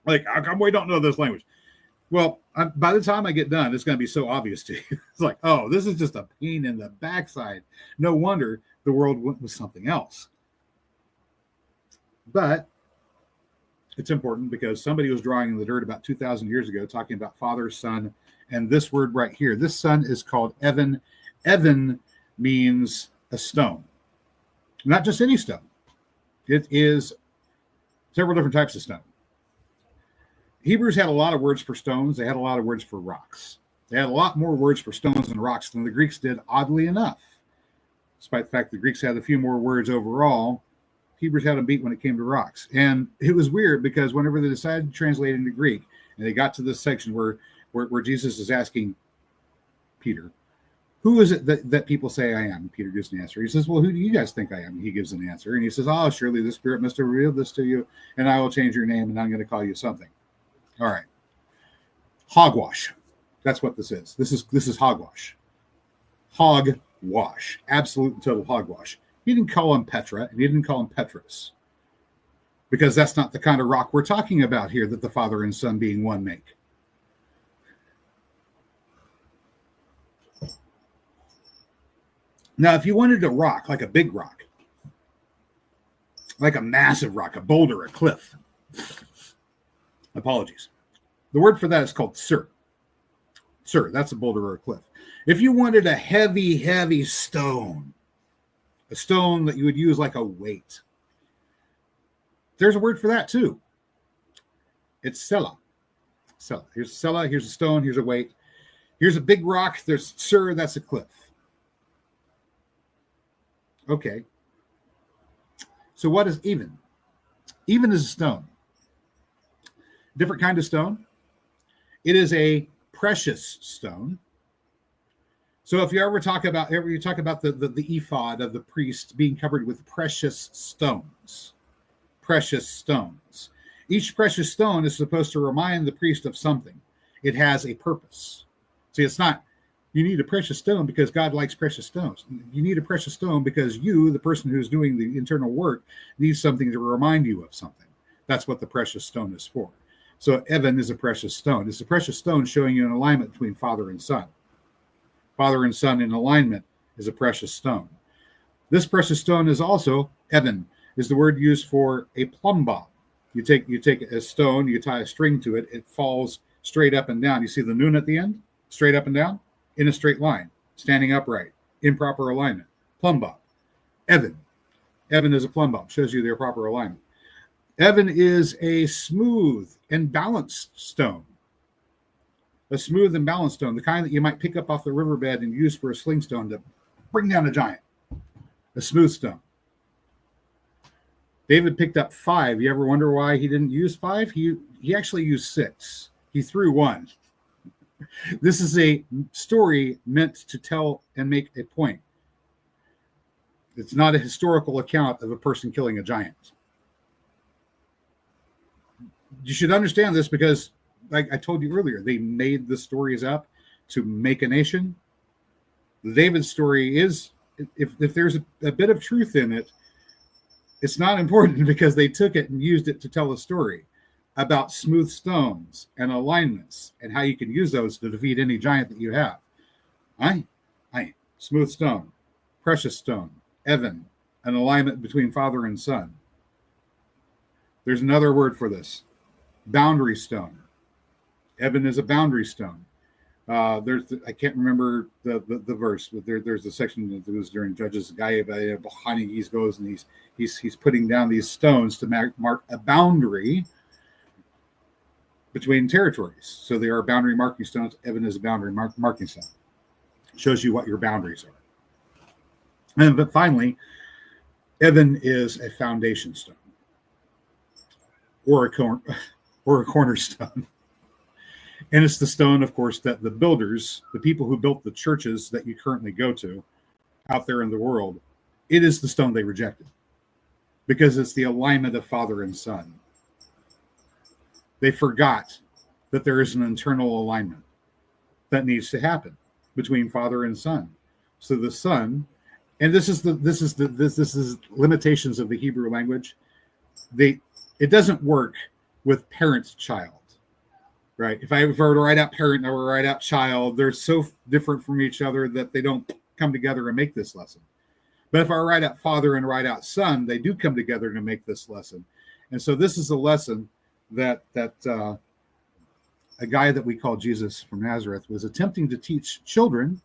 Like, how come we don't know this language? Well, by the time I get done, it's going to be so obvious to you. It's like, oh, this is just a pain in the backside. No wonder the world went with something else. But it's important because somebody was drawing in the dirt about 2,000 years ago talking about Father, Son, and this word right here. This son is called Evan. Evan means a stone. Not just any stone. It is several different types of stone. Hebrews had a lot of words for stones. They had a lot of words for rocks. They had a lot more words for stones and rocks than the Greeks did, oddly enough. Despite the fact the Greeks had a few more words overall, Hebrews had them beat when it came to rocks. And it was weird because whenever they decided to translate into Greek, and they got to this section where Jesus is asking Peter, who is it that people say I am? Peter gives an answer. He says, well, who do you guys think I am? He gives an answer. And he says, oh, surely the Spirit must have revealed this to you, and I will change your name, and I'm going to call you something. All right. Hogwash. That's what this is. This is hogwash. Hogwash. Absolute and total hogwash. He didn't call him Petra, and he didn't call him Petros. Because that's not the kind of rock we're talking about here that the Father and Son being one make. Now, if you wanted a rock, like a big rock, like a massive rock, a boulder, a cliff, apologies. The word for that is called sir. Sir, that's a boulder or a cliff. If you wanted a heavy, heavy stone, a stone that you would use like a weight, there's a word for that too. It's sela. Sela. Here's sela, here's a stone, here's a weight. Here's a big rock, there's sir, that's a cliff. Okay. So what is even? Even is a stone. Different kind of stone. It is a precious stone. So if you ever talk about the ephod of the priest being covered with precious stones. Precious stones. Each precious stone is supposed to remind the priest of something. It has a purpose. See, it's not you need a precious stone because God likes precious stones. You need a precious stone because you, the person who's doing the internal work, needs something to remind you of something. That's what the precious stone is for. So Evan is a precious stone. It's a precious stone showing you an alignment between Father and Son. Father and Son in alignment is a precious stone. This precious stone is also, Evan, is the word used for a plumb bob. You take a stone, you tie a string to it, it falls straight up and down. You see the nun at the end? Straight up and down? In a straight line, standing upright, in proper alignment. Plumb bob. Evan. Evan is a plumb bob, shows you their proper alignment. Evan is a smooth and balanced stone. A smooth and balanced stone, the kind that you might pick up off the riverbed and use for a sling stone to bring down a giant. A smooth stone. David picked up 5. You ever wonder why he didn't use 5? He actually used 6. He threw 1. This is a story meant to tell and make a point. It's not a historical account of a person killing a giant. You should understand this because, like I told you earlier, they made the stories up to make a nation. The David story is, if there's a bit of truth in it, it's not important because they took it and used it to tell a story about smooth stones and alignments and how you can use those to defeat any giant that you have. Smooth stone, precious stone, Evan, an alignment between Father and Son. There's another word for this, boundary stone. Evan is a boundary stone. I can't remember the verse, but there's a section that was during Judges. A guy behind he goes and he's putting down these stones to mark a boundary between territories. So they are boundary marking stones. Evan is a boundary marking stone. Shows you what your boundaries are. But finally, Evan is a foundation stone or a cornerstone. And it's the stone, of course, that the builders, the people who built the churches that you currently go to out there in the world, it is the stone they rejected. because it's the alignment of Father and Son. They forgot that there is an internal alignment that needs to happen between Father and Son. So the Son, and this is limitations of the Hebrew language. It doesn't work with parent-child, right? If I were to write out parent or write out child, they're so different from each other that they don't come together and make this lesson. But if I write out Father and write out Son, they do come together to make this lesson. And so this is a lesson that a guy that we call Jesus from Nazareth was attempting to teach children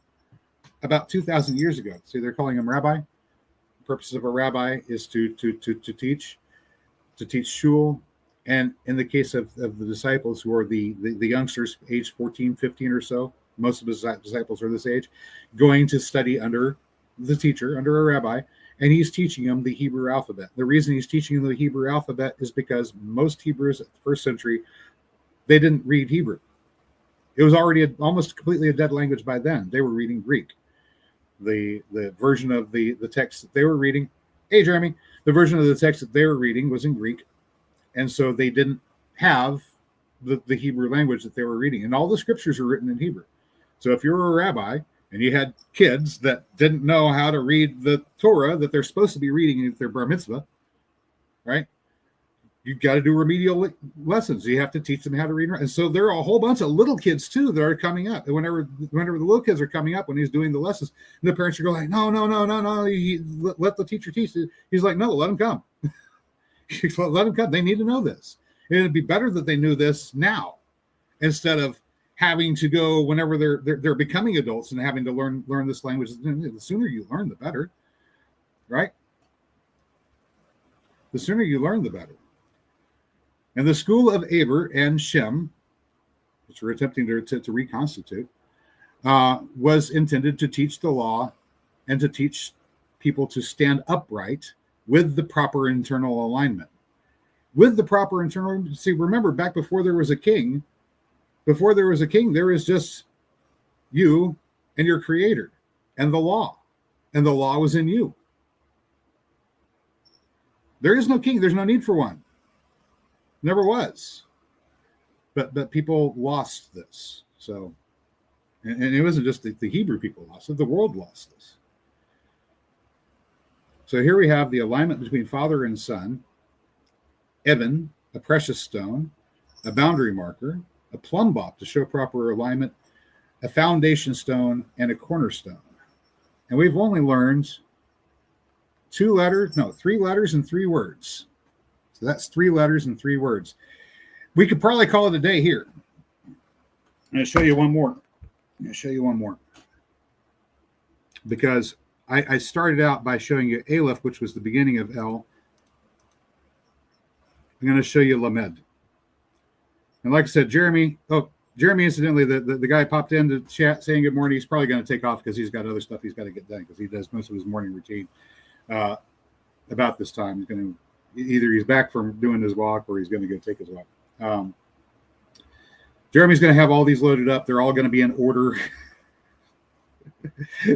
about 2,000 years ago. See, they're calling him rabbi. The purpose of a rabbi is to teach shul. And in the case of the disciples, who are the youngsters, age 14, 15 or so, most of his disciples are this age, going to study under the teacher, under a rabbi, and he's teaching them the Hebrew alphabet. The reason he's teaching them the Hebrew alphabet is because most Hebrews at the first century, they didn't read Hebrew. It was already almost completely a dead language by then. They were reading Greek. The version of the text that they were reading, hey Jeremy, the version of the text that they were reading was in Greek, and so they didn't have the Hebrew language that they were reading. And all the scriptures are written in Hebrew. So if you were a rabbi and you had kids that didn't know how to read the Torah that they're supposed to be reading at their bar mitzvah, right? You've got to do remedial lessons. You have to teach them how to read. And so there are a whole bunch of little kids too that are coming up. And whenever the little kids are coming up when he's doing the lessons, the parents are going like, no, let the teacher teach it. He's like, no, let them come. Let them come. They need to know this. And it'd be better that they knew this now instead of having to go whenever they're becoming adults and having to learn this language. The sooner you learn, the better, right? The sooner you learn, the better. And the school of Eber and Shem, which we're attempting to reconstitute, was intended to teach the law and to teach people to stand upright with the proper internal alignment. With the proper internal, see, remember back before there was a king, there is just you and your creator and the law was in you. There is no king. There's no need for one. Never was. But people lost this. So, and it wasn't just the Hebrew people lost it, the world lost this. So here we have the alignment between Father and Son, Evan, a precious stone, a boundary marker, a plumb bob to show proper alignment, a foundation stone, and a cornerstone. And we've only learned 3 letters and 3 words. So that's 3 letters and 3 words. We could probably call it a day here. I'm going to show you one more. Because I started out by showing you Aleph, which was the beginning of El. I'm going to show you Lamed. And like I said, Jeremy, incidentally, the guy popped into the chat saying good morning. He's probably going to take off because he's got other stuff he's got to get done because he does most of his morning routine about this time. He's going to he's back from doing his walk or he's going to go take his walk. Jeremy's going to have all these loaded up. They're all going to be in order.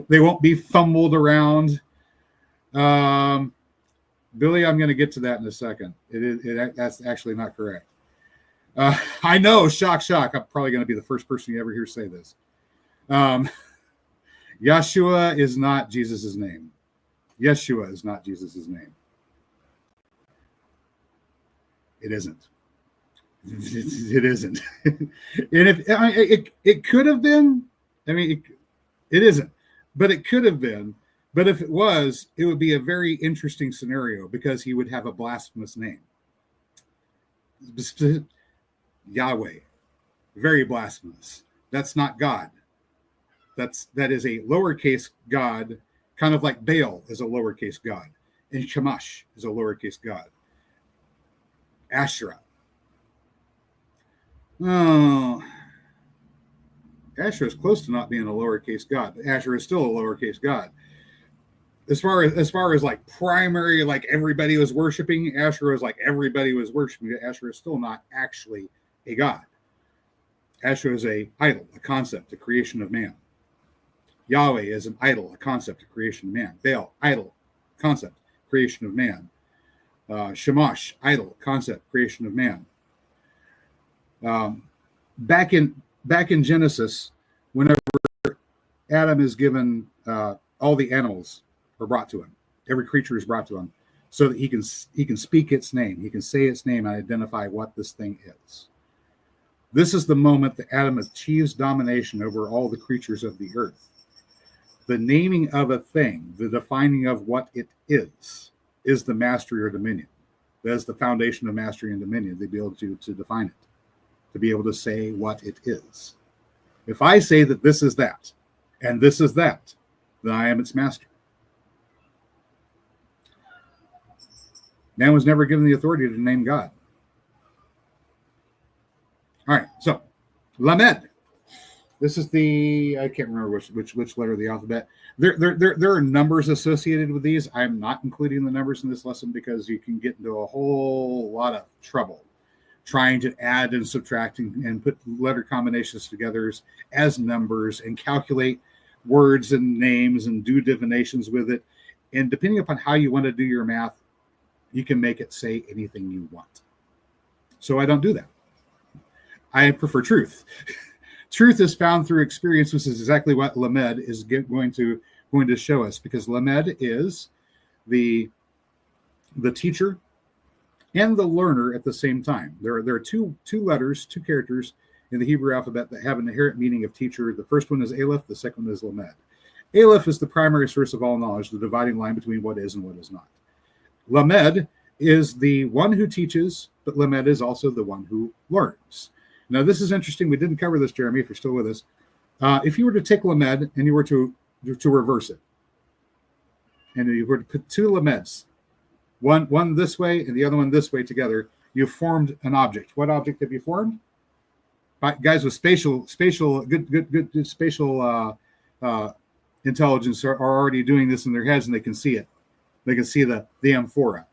They won't be fumbled around. Billy, I'm going to get to that in a second. That's actually not correct. I know, shock. I'm probably going to be the first person you ever hear say this. Yeshua is not Jesus' name. Yeshua is not Jesus' name. It isn't. It isn't. And it could have been. I mean, it isn't. But it could have been. But if it was, it would be a very interesting scenario because he would have a blasphemous name. Yahweh. Very blasphemous. That's not God. That is a lowercase God, kind of like Baal is a lowercase God. And Shamash is a lowercase God. Asherah. Oh, Asherah is close to not being a lowercase God. But Asherah is still a lowercase God. As far as like primary, like everybody was worshiping, Asherah is like everybody was worshiping. Asherah is still not actually a god. Asherah is a idol, a concept, a creation of man. Yahweh is an idol, a concept, a creation of man. Baal, idol, concept, creation of man. Shamash, idol, concept, creation of man. Back in Genesis, whenever Adam is given, all the animals are brought to him. Every creature is brought to him, so that he can speak its name. He can say its name and identify what this thing is. This is the moment that Adam achieves domination over all the creatures of the earth. The naming of a thing, the defining of what it is the mastery or dominion. That is the foundation of mastery and dominion, to be able to define it, to be able to say what it is. If I say that this is that, and this is that, then I am its master. Man was never given the authority to name God. All right, so Lamed. This is I can't remember which letter of the alphabet. There are numbers associated with these. I'm not including the numbers in this lesson because you can get into a whole lot of trouble trying to add and subtract and put letter combinations together as numbers and calculate words and names and do divinations with it. And depending upon how you want to do your math, you can make it say anything you want. So I don't do that. I prefer truth. Truth is found through experience, which is exactly what Lamed is going to show us, because Lamed is the teacher and the learner at the same time. There are two letters, two characters in the Hebrew alphabet that have an inherent meaning of teacher. The first one is Aleph, the second one is Lamed. Aleph is the primary source of all knowledge, the dividing line between what is and what is not. Lamed is the one who teaches, but Lamed is also the one who learns. Now, this is interesting. We didn't cover this, Jeremy, if you're still with us. If you were to take Lamed and you were to reverse it, and you were to put two Lameds, one this way and the other one this way together, you formed an object. What object have you formed? Guys with spatial good spatial intelligence are already doing this in their heads, and they can see it. They can see the amphora,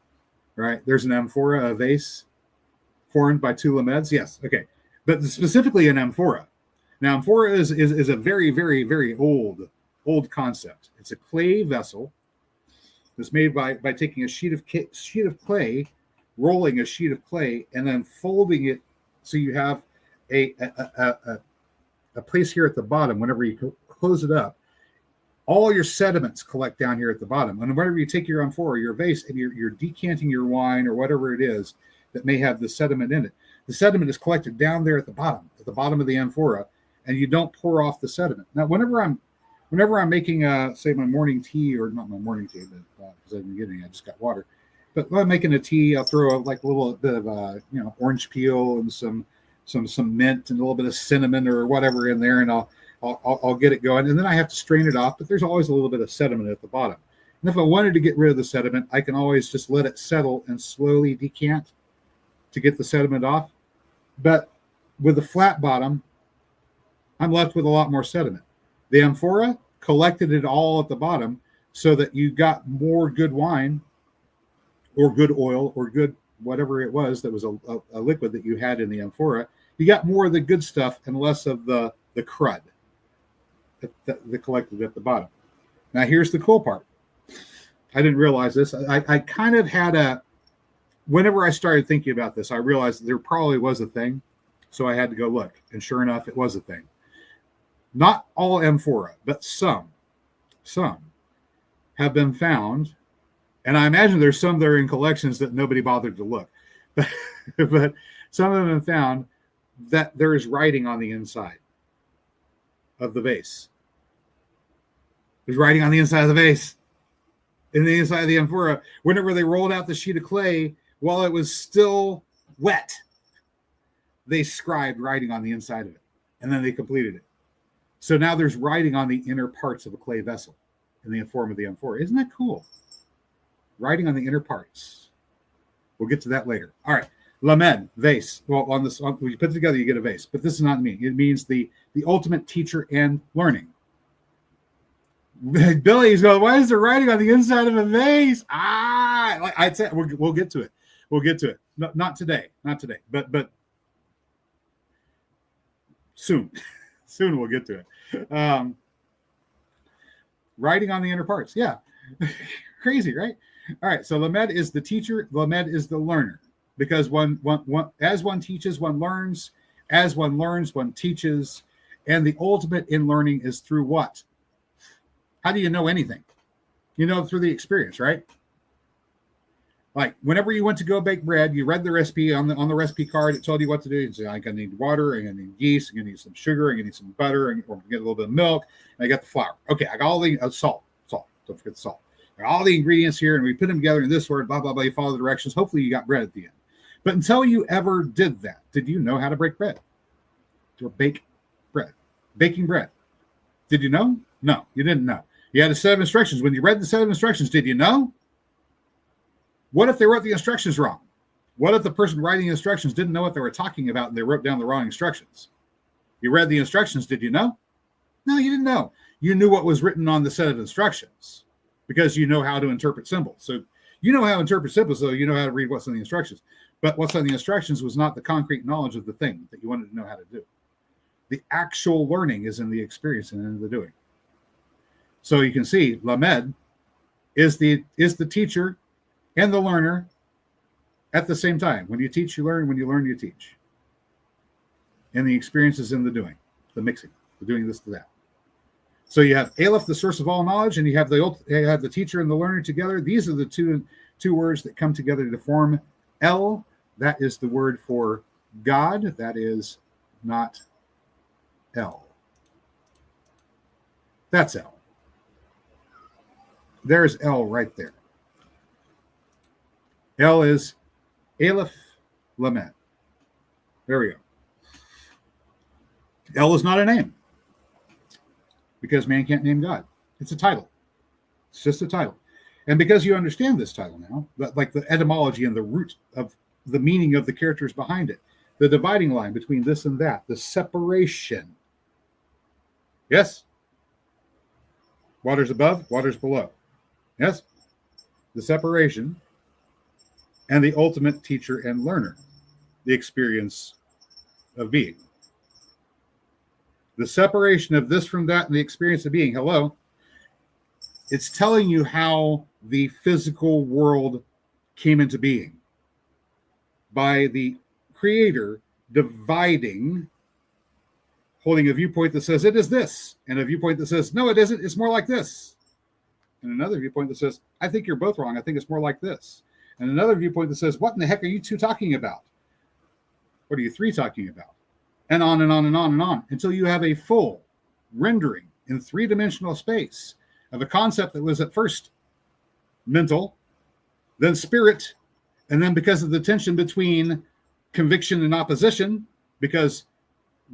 right? There's an amphora, a vase, formed by two Lameds. Yes, okay. But specifically an amphora. Now, amphora is a very, very, very old concept. It's a clay vessel that's made by taking a sheet of clay, rolling a sheet of clay, and then folding it so you have a place here at the bottom. Whenever you close it up, all your sediments collect down here at the bottom. And whenever you take your amphora, your vase, and you're decanting your wine or whatever it is that may have the sediment in it, the sediment is collected down there at the bottom of the amphora, and you don't pour off the sediment. Now, whenever I'm making, say, my morning tea, or not my morning tea, because I didn't get any, I just got water. But when I'm making a tea, I'll throw a little bit of orange peel and some mint and a little bit of cinnamon or whatever in there, and I'll get it going, and then I have to strain it off. But there's always a little bit of sediment at the bottom. And if I wanted to get rid of the sediment, I can always just let it settle and slowly decant to get the sediment off. But with a flat bottom, I'm left with a lot more sediment. The amphora collected it all at the bottom so that you got more good wine or good oil or good whatever it was that was a liquid that you had in the amphora. You got more of the good stuff and less of the crud that collected at the bottom. Now, here's the cool part. I didn't realize this. I kind of had whenever I started thinking about this, I realized there probably was a thing. So I had to go look. And sure enough, it was a thing. Not all amphora, but some have been found. And I imagine there's some that are in collections that nobody bothered to look. But some of them have found that there is writing on the inside of the vase. There's writing on the inside of the vase. In the inside of the amphora. Whenever they rolled out the sheet of clay, while it was still wet, they scribed writing on the inside of it, and then they completed it. So now there's writing on the inner parts of a clay vessel in the form of the amphora. Isn't that cool? Writing on the inner parts. We'll get to that later. All right. Lamed, vase. Well, when you put it together, you get a vase. But this is not meaning. It means the ultimate teacher and learning. Billy's going, why is there writing on the inside of a vase? Like I'd say, we'll get to it. We'll get to it. No, not today. But soon. Soon we'll get to it. Writing on the inner parts. Yeah. Crazy, right? All right. So Lamed is the teacher. Lamed is the learner, because as one teaches, one learns. As one learns, one teaches. And the ultimate in learning is through what? How do you know anything? You know, through the experience, right? Like whenever you went to go bake bread, you read the recipe on the recipe card. It told you what to do. You say, I'm gonna need water. I'm gonna need yeast. I'm gonna need some sugar. I'm gonna need some butter. I'm gonna get a little bit of milk. And I got the flour. Okay, I got all the salt. Don't forget the salt. All the ingredients here, and we put them together in this order. Blah blah blah. You follow the directions. Hopefully, you got bread at the end. But until you ever did that, did you know how to break bread? To bake bread, baking bread. Did you know? No, you didn't know. You had a set of instructions. When you read the set of instructions, did you know? What if they wrote the instructions wrong? What if the person writing the instructions didn't know what they were talking about and they wrote down the wrong instructions? You read the instructions, did you know? No, you didn't know. You knew what was written on the set of instructions because you know how to interpret symbols. So you know how to interpret symbols, so you know how to read what's in the instructions. But what's on the instructions was not the concrete knowledge of the thing that you wanted to know how to do. The actual learning is in the experience and in the doing. So you can see Lamed is the teacher and the learner at the same time. When you teach, you learn. When you learn, you teach. And the experience is in the doing, the mixing, the doing this to that. So you have Aleph, the source of all knowledge, and you have the teacher and the learner together. These are the two words that come together to form El. That is the word for God. That is not El. That's El. There's El right there. El is Aleph Lamed. There we go. El is not a name because man can't name God. It's a title. It's just a title. And because you understand this title now, like the etymology and the root of the meaning of the characters behind it, the dividing line between this and that, the separation. Yes? Waters above, waters below. Yes? The separation and the ultimate teacher and learner, the experience of being. The separation of this from that and the experience of being. Hello? It's telling you how the physical world came into being by the creator dividing, holding a viewpoint that says it is this, and a viewpoint that says, no, it isn't, it's more like this. And another viewpoint that says, I think you're both wrong, I think it's more like this. And another viewpoint that says, what in the heck are you two talking about? What are you three talking about? And on and on and on and on until you have a full rendering in three-dimensional space of a concept that was at first mental, then spirit, and then because of the tension between conviction and opposition, because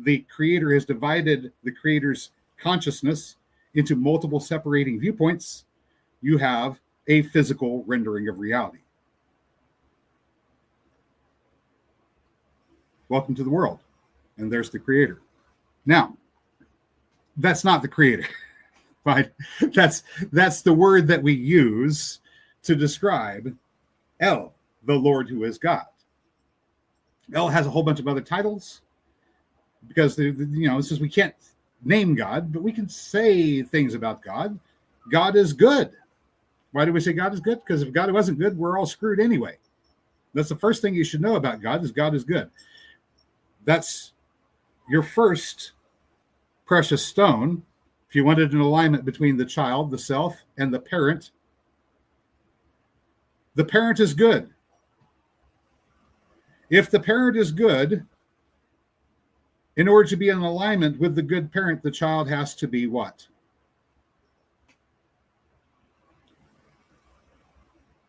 the creator has divided the creator's consciousness into multiple separating viewpoints, you have a physical rendering of reality. Welcome to the world. And there's the creator. Now, that's not the creator, right? That's the word that we use to describe El, the Lord who is God. El has a whole bunch of other titles because it says we can't name God, but we can say things about God. God is good. Why do we say God is good? Because if God wasn't good, we're all screwed anyway. That's the first thing you should know about God is God is good. That's your first precious stone. If you wanted an alignment between the child, the self, and the parent is good. If the parent is good, in order to be in alignment with the good parent, the child has to be what?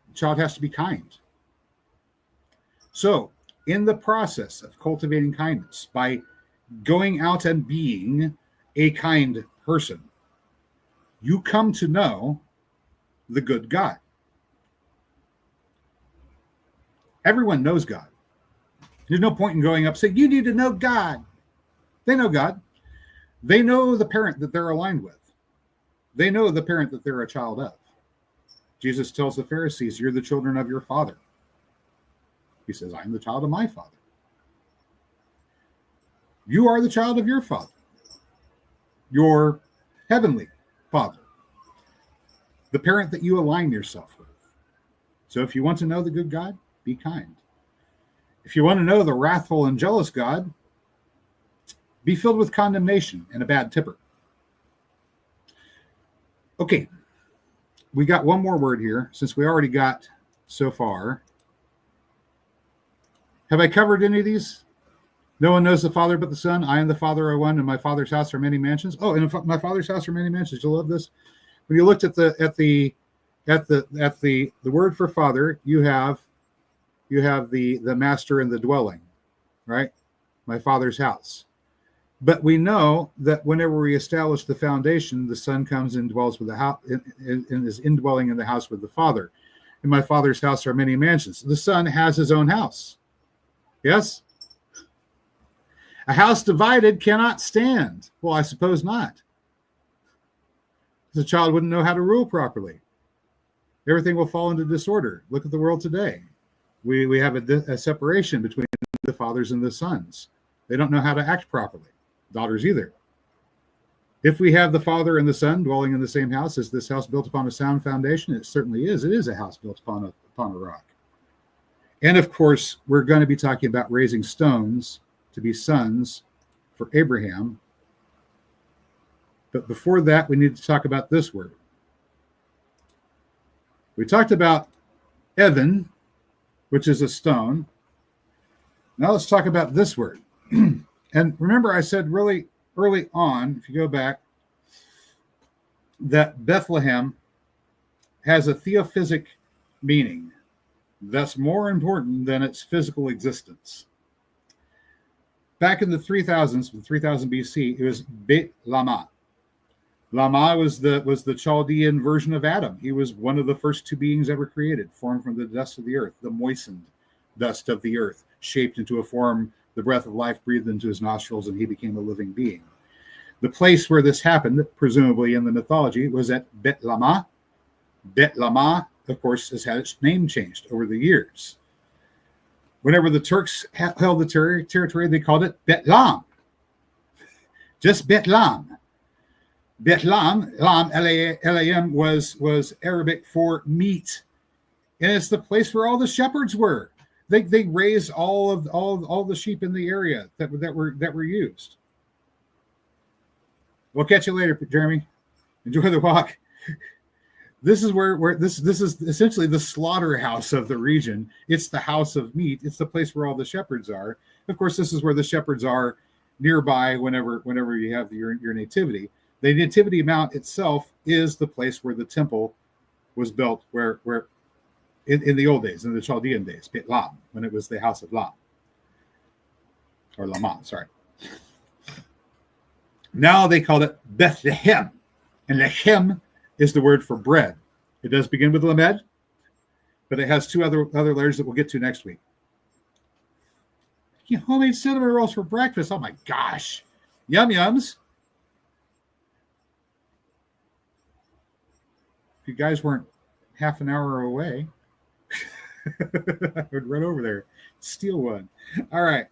The child has to be kind. So, in the process of cultivating kindness, by going out and being a kind person, you come to know the good God. Everyone knows God. There's no point in going up saying, you need to know God. They know God. They know the parent that they're aligned with. They know the parent that they're a child of. Jesus tells the Pharisees, you're the children of your father. He says, I'm the child of my father. You are the child of your father, your heavenly father, the parent that you align yourself with. So if you want to know the good God, be kind. If you want to know the wrathful and jealous God, be filled with condemnation and a bad tipper. Okay, we got one more word here, since we already got so far. Have I covered any of these? No one knows the Father but the Son. I and the Father are one. In my Father's house are many mansions. Oh, in my Father's house are many mansions. You'll love this. When you looked at the word for Father, you have the master and the dwelling, right? My Father's house. But we know that whenever we establish the foundation, the Son comes and dwells with the house and is indwelling in the house with the Father. In my Father's house are many mansions. The Son has his own house. Yes? A house divided cannot stand. Well, I suppose not. The child wouldn't know how to rule properly. Everything will fall into disorder. Look at the world today. We have a separation between the fathers and the sons. They don't know how to act properly. Daughters either. If we have the Father and the Son dwelling in the same house, is this house built upon a sound foundation? It certainly is. It is a house built upon a rock. And of course, we're going to be talking about raising stones to be sons for Abraham. But before that, we need to talk about this word. We talked about Evan, which is a stone. Now let's talk about this word. And remember, I said really early on, if you go back, that Bethlehem has a theophysic meaning that's more important than its physical existence. Back in the 3000s, 3000 BC, it was Beit Lama. Lama was the Chaldean version of Adam. He was one of the first two beings ever created, formed from the dust of the earth, the moistened dust of the earth, shaped into a form, the breath of life breathed into his nostrils, and he became a living being. The place where this happened, presumably in the mythology, was at Bet Lama. Bet Lama, of course, has had its name changed over the years. Whenever the Turks held the territory, they called it Bet Lam. Just Bet Lam. Bet Lam, Lam, L-A-M, was Arabic for meat. And it's the place where all the shepherds were. They raised all the sheep in the area that were used. We'll catch you later, Jeremy. Enjoy the walk. This is where this is essentially the slaughterhouse of the region. It's the house of meat. It's the place where all the shepherds are. Of course, this is where the shepherds are nearby whenever you have your nativity. The Nativity Mount itself is the place where the temple was built, where in the old days, in the Chaldean days, Beit Lam, when it was the house of Lam. Or Lama, sorry. Now they called it Bethlehem. And Lechem is the word for bread. It does begin with Lamed, but it has two other letters that we'll get to next week. Homemade cinnamon rolls for breakfast. Oh my gosh. Yum yums. If you guys weren't half an hour away, I would run over there, steal one. All right.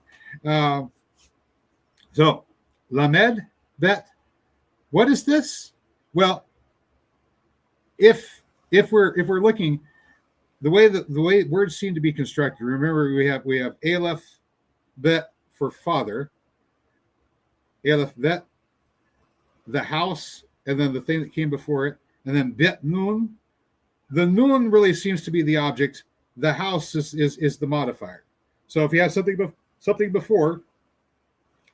So, Lamed, Bet. What is this? Well, if we're looking, the way words seem to be constructed. Remember, we have Aleph, Bet for father. Aleph, Bet, the house, and then the thing that came before it. And then Bet Nun. The Nun really seems to be the object. The house is the modifier. So if you have something before,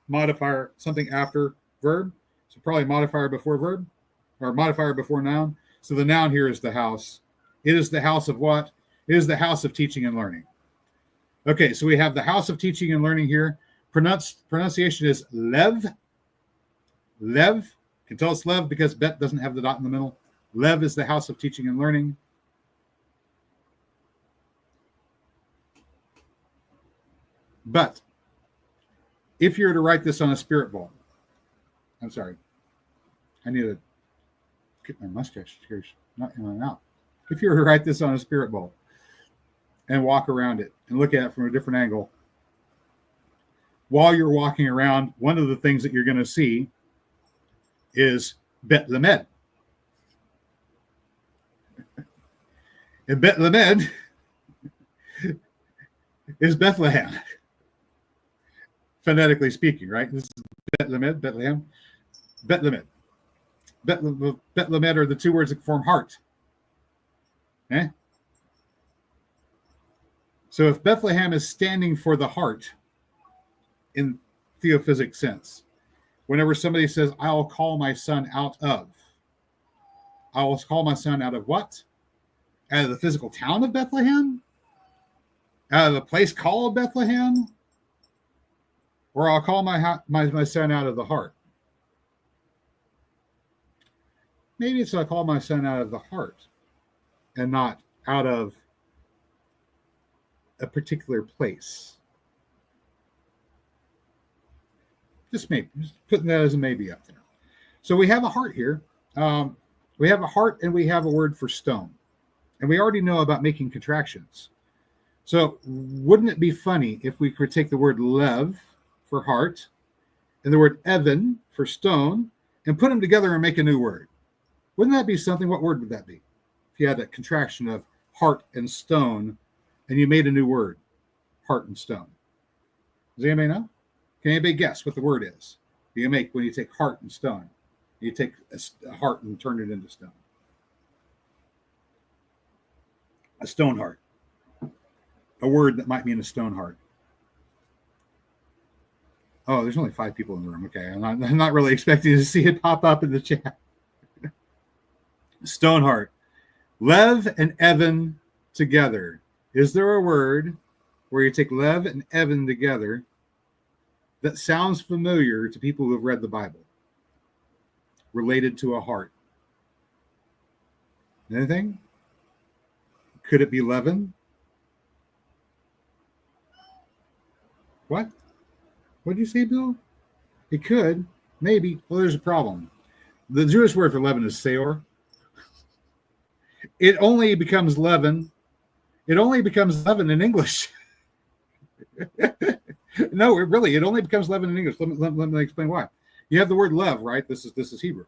modifier, something after verb. So probably modifier before verb, or modifier before noun. So the noun here is the house. It is the house of what? It is the house of teaching and learning. Okay, so we have the house of teaching and learning here. Pronunciation is Lev. Lev. You can tell it's Lev because Bet doesn't have the dot in the middle. Lev is the house of teaching and learning. But if you were to write this on a spirit bowl, I'm sorry, I need to get my mustache here, not in my mouth. If you were to write this on a spirit bowl and walk around it and look at it from a different angle, while you're walking around, one of the things that you're going to see is Bet Lamed. And Bet Lamed is Bethlehem. Phonetically speaking, right? This is Bethlehem. Bethlehem. Bethlehem are the two words that form heart. Eh? So if Bethlehem is standing for the heart in theophysic sense, whenever somebody says, I'll call my son out of what? Out of the physical town of Bethlehem? Out of the place called Bethlehem? Or I'll call my son out of the heart? Maybe it's I'll call my son out of the heart and not out of a particular place. Just maybe, just putting that as a maybe up there. So we have a heart here. We have a heart and we have a word for stone. And we already know about making contractions. So wouldn't it be funny if we could take the word lev for heart and the word Evan for stone and put them together and make a new word? Wouldn't that be something? What word would that be? If you had that contraction of heart and stone and you made a new word, heart and stone. Does anybody know? Can anybody guess what the word is you make when you take heart and stone? You take a heart and turn it into stone. A stone heart. A word that might mean a stone heart. Oh, there's only 5 people in the room. Okay, I'm not really expecting to see it pop up in the chat. Stoneheart. Lev and Evan together. Is there a word where you take Lev and Evan together that sounds familiar to people who have read the Bible? Related to a heart. Anything? Could it be leaven? What? What did you say, Bill? It could. Maybe. Well, there's a problem. The Jewish word for leaven is seor. It only becomes leaven. It only becomes leaven in English. No, it only becomes leaven in English. Let me explain why. You have the word lev, right? This is Hebrew.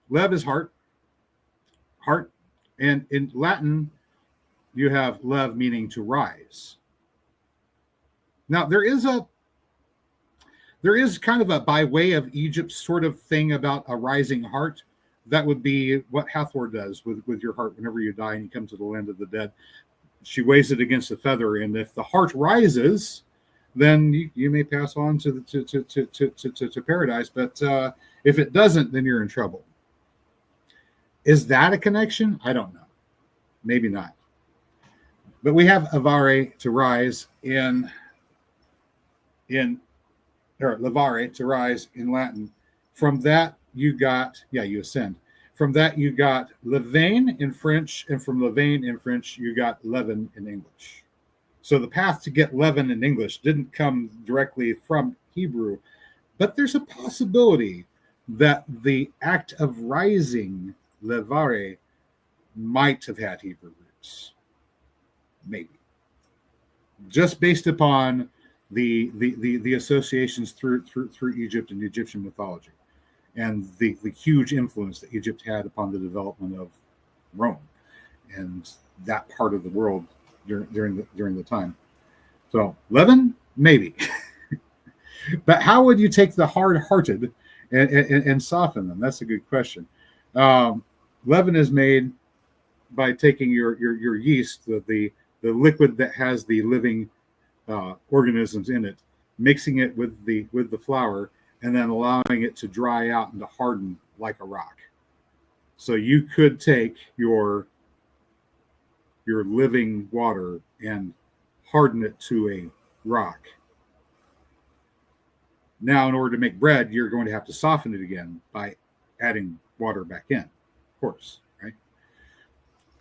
Lev is heart. Heart. And in Latin, you have lev meaning to rise. Now, there is kind of a by way of Egypt sort of thing about a rising heart. That would be what Hathor does with your heart whenever you die and you come to the land of the dead. She weighs it against a feather, and if the heart rises, then you may pass on to paradise. But if it doesn't, then you're in trouble. Is that a connection? I don't know. Maybe not. But we have avare, to rise, or levare, to rise in Latin. From that you got, you ascend. From that you got levain in French, and from levain in French you got leaven in English. So the path to get leaven in English didn't come directly from Hebrew, but there's a possibility that the act of rising, levare, might have had Hebrew roots. Maybe. Just based upon the associations through Egypt and Egyptian mythology, and the huge influence that Egypt had upon the development of Rome and that part of the world during the time. So leaven, maybe. But how would you take the hard-hearted and soften them? That's a good question. Leaven is made by taking your yeast, the liquid that has the living organisms in it, mixing it with the flour, and then allowing it to dry out and to harden like a rock. So you could take your living water and harden it to a rock. Now, in order to make bread, you're going to have to soften it again by adding water back in, of course, right?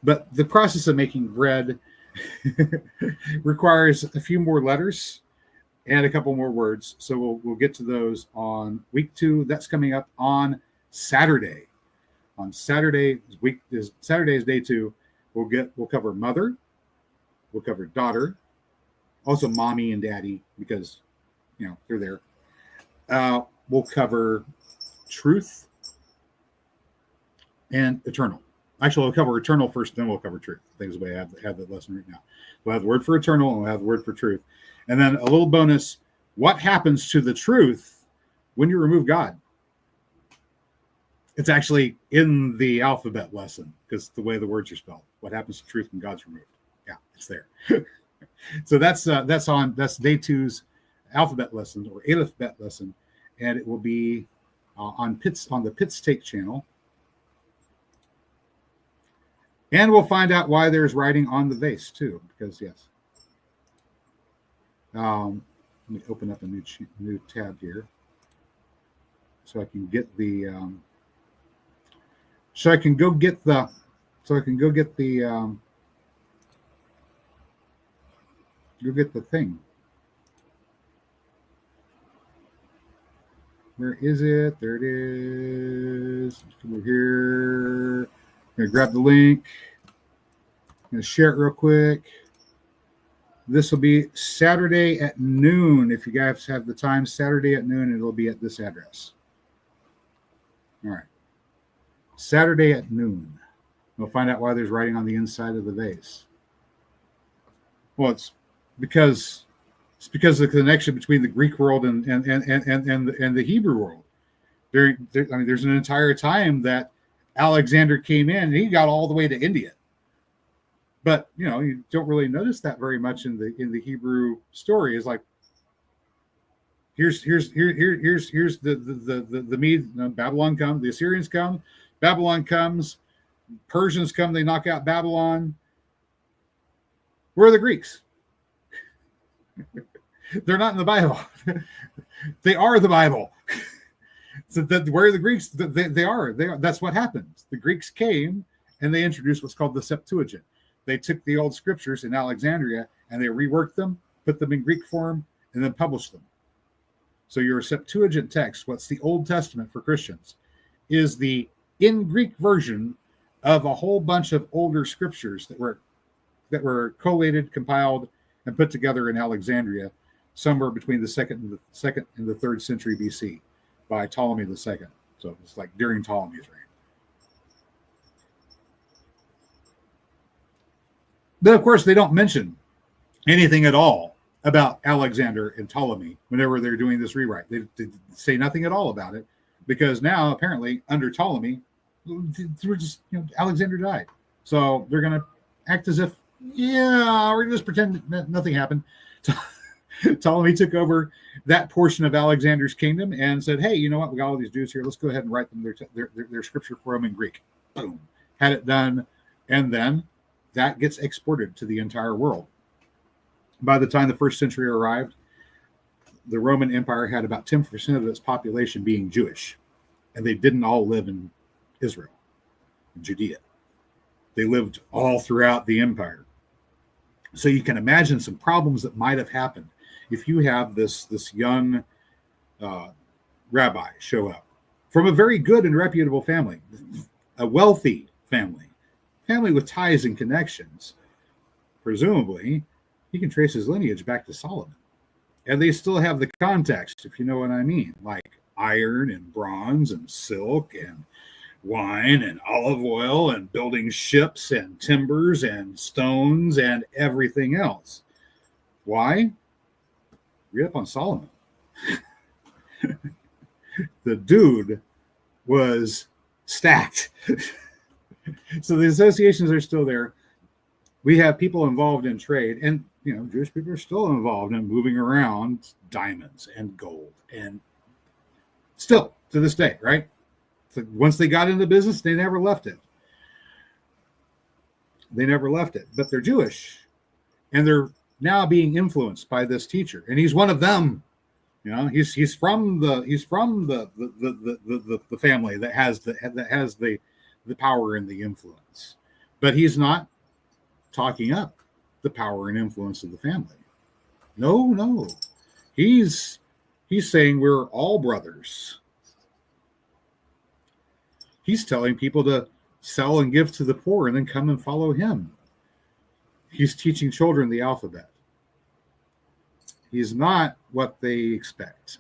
But the process of making bread requires a few more letters and a couple more words. So we'll get to those on week 2. That's coming up on Saturday. On Saturday, Saturday is day 2. We'll cover mother, we'll cover daughter, also mommy and daddy, because they're there. We'll cover truth and eternal. Actually, we'll cover eternal first, then we'll cover truth. Things the way I have that lesson right now. We'll have the word for eternal, and we'll have the word for truth. And then a little bonus, what happens to the truth when you remove God? It's actually in the alphabet lesson, because the way the words are spelled. What happens to truth when God's removed? Yeah, it's there. So that's day 2's alphabet lesson, or Aleph Bet lesson, and it will be on the Pitts Take channel. And we'll find out why there's writing on the vase too, because yes. Let me open up a new tab here, so I can get the thing. Where is it? There it is. Come over here. I'm gonna grab the link. I'm gonna share it real quick. This will be Saturday at noon. If you guys have the time, Saturday at noon, it'll be at this address. All right. Saturday at noon. We'll find out why there's writing on the inside of the vase. Well, it's because of the connection between the Greek world and the Hebrew world. There's an entire time that Alexander came in, and he got all the way to India. But you don't really notice that very much in the Hebrew story. It's like here's the Mede, Babylon come, the Assyrians come, Babylon comes, Persians come, they knock out Babylon. Where are the Greeks? They're not in the Bible. They are the Bible. So where are the Greeks? They are. That's what happens. The Greeks came and they introduced what's called the Septuagint. They took the old scriptures in Alexandria and they reworked them, put them in Greek form, and then published them. So your Septuagint text, what's the Old Testament for Christians, is the in Greek version of a whole bunch of older scriptures that were collated, compiled, and put together in Alexandria, somewhere between the second and the 3rd century BC by Ptolemy II. So it's like during Ptolemy's reign. But of course, they don't mention anything at all about Alexander and Ptolemy whenever they're doing this rewrite. They say nothing at all about it, because now apparently under Ptolemy, Alexander died. So they're going to act as if, we're going to just pretend that nothing happened. Ptolemy took over that portion of Alexander's kingdom and said, hey, you know what? We got all these Jews here. Let's go ahead and write them their scripture for them in Greek. Boom. Had it done. And then that gets exported to the entire world. By the time the 1st century arrived, the Roman Empire had about 10% of its population being Jewish. And they didn't all live in Israel, in Judea. They lived all throughout the empire. So you can imagine some problems that might have happened if you have this young rabbi show up from a very good and reputable family, a wealthy family with ties and connections. Presumably, he can trace his lineage back to Solomon. And they still have the context, if you know what I mean, like iron and bronze and silk and wine and olive oil and building ships and timbers and stones and everything else. Why? Read up on Solomon. The dude was stacked. So the associations are still there. We have people involved in trade, and Jewish people are still involved in moving around diamonds and gold, and still to this day, right? So once they got into business, they never left it. But they're Jewish, and they're now being influenced by this teacher, and he's one of them. He's from the family that has the power and the influence, but he's not talking up the power and influence of the family. No, he's saying we're all brothers. He's telling people to sell and give to the poor and then come and follow him. He's teaching children the alphabet. He's not what they expect.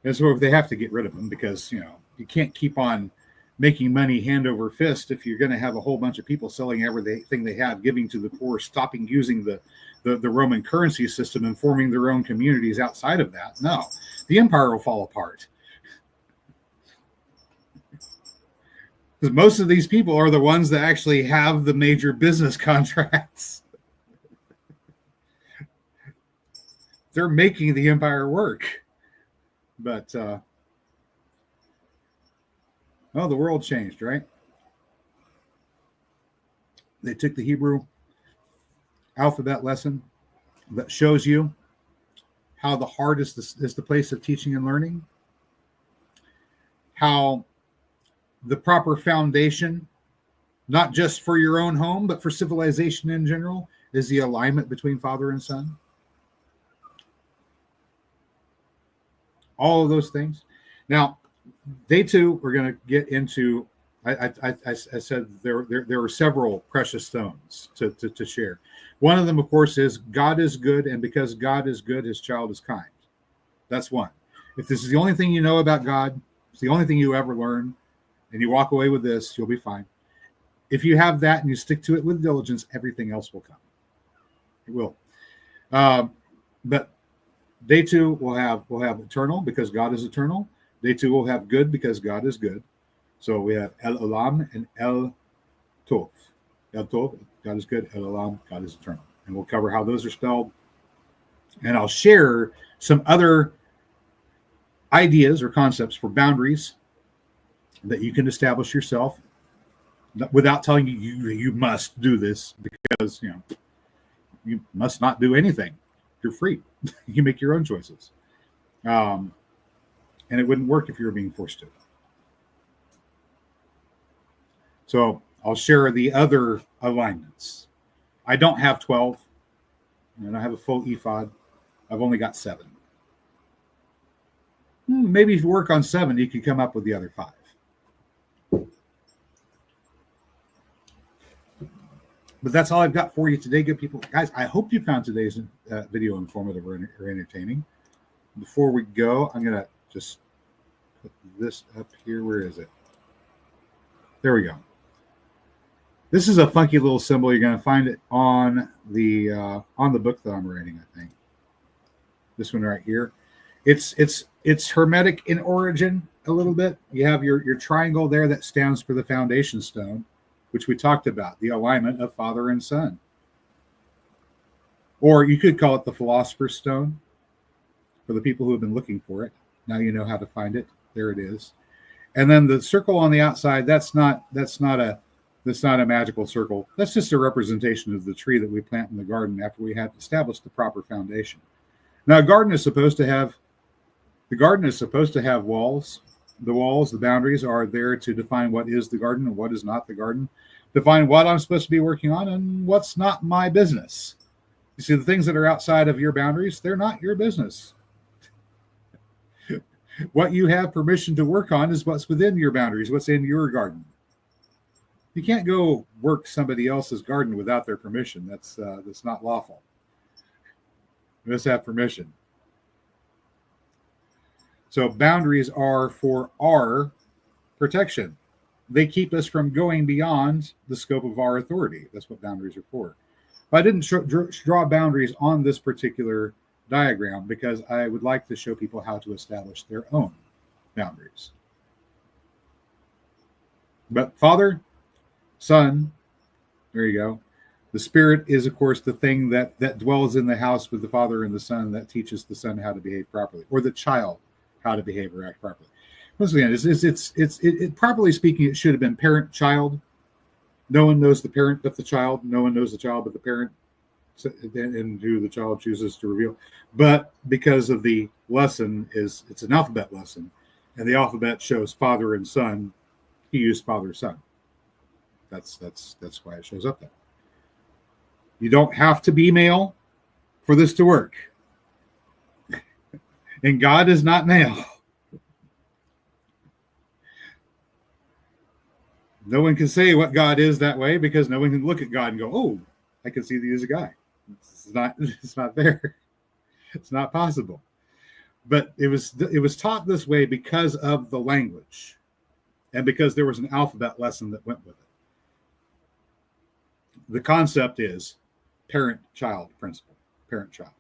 And so they have to get rid of him because, you can't keep on making money hand over fist if you're going to have a whole bunch of people selling everything they have, giving to the poor, stopping using the Roman currency system and forming their own communities outside of that. No, the empire will fall apart. Because most of these people are the ones that actually have the major business contracts. They're making the empire work. But, the world changed, right? They took the Hebrew alphabet lesson that shows you how the heart is the place of teaching and learning, how the proper foundation, not just for your own home, but for civilization in general, is the alignment between father and son. All of those things. Now, day two, we're going to get into, I said there are several precious stones to share. One of them, of course, is God is good, and because God is good, his child is kind. That's one. If this is the only thing you know about God, it's the only thing you ever learn, and you walk away with this, you'll be fine. If you have that and you stick to it with diligence, everything else will come. It will. But day two, we'll have eternal, because God is eternal. Day two, we'll have good, because God is good. So we have El Olam and El Tov. El Tov, God is good. El Olam, God is eternal. And we'll cover how those are spelled. And I'll share some other ideas or concepts for boundaries that you can establish yourself without telling you must do this, because you must not do anything. You're free. You make your own choices. And it wouldn't work if you were being forced to. So I'll share the other alignments. I don't have 12. I don't have a full ephod. I've only got 7. Maybe if you work on 7, you could come up with the other 5. But that's all I've got for you today, good people. Guys, I hope you found today's video informative or entertaining. Before we go, I'm going to just put this up here. Where is it? There we go. This is a funky little symbol. You're going to find it on the book that I'm writing, I think. This one right here. It's hermetic in origin a little bit. You have your triangle there that stands for the foundation stone, which we talked about, the alignment of father and son. Or you could call it the philosopher's stone for the people who have been looking for it. Now you know how to find it. There it is. And then the circle on the outside, that's not a magical circle. That's just a representation of the tree that we plant in the garden after we have established the proper foundation. Now, a garden is supposed to have walls. The walls, the boundaries are there to define what is the garden and what is not the garden. Define what I'm supposed to be working on and what's not my business. You see, the things that are outside of your boundaries, they're not your business. What you have permission to work on is what's within your boundaries, what's in your garden. You can't go work somebody else's garden without their permission. That's not lawful. You must have permission. So boundaries are for our protection. They keep us from going beyond the scope of our authority. That's what boundaries are for. But I didn't draw boundaries on this particular diagram because I would like to show people how to establish their own boundaries. But Father, Son, there you go. The Spirit is, of course, the thing that dwells in the house with the Father and the Son that teaches the Son how to behave properly, or the child how to behave or act properly. Once again, it's properly speaking, it should have been parent-child. No one knows the parent but the child. No one knows the child but the parent, and who the child chooses to reveal. But because of the lesson, it's an alphabet lesson, and the alphabet shows father and son, he used father, son. That's why it shows up there. You don't have to be male for this to work. And God is not male. No one can say what God is that way because no one can look at God and go, oh, I can see that he's a guy. It's not there. It's not possible. But it was taught this way because of the language. and because there was an alphabet lesson that went with it. The concept is parent-child principle, parent-child.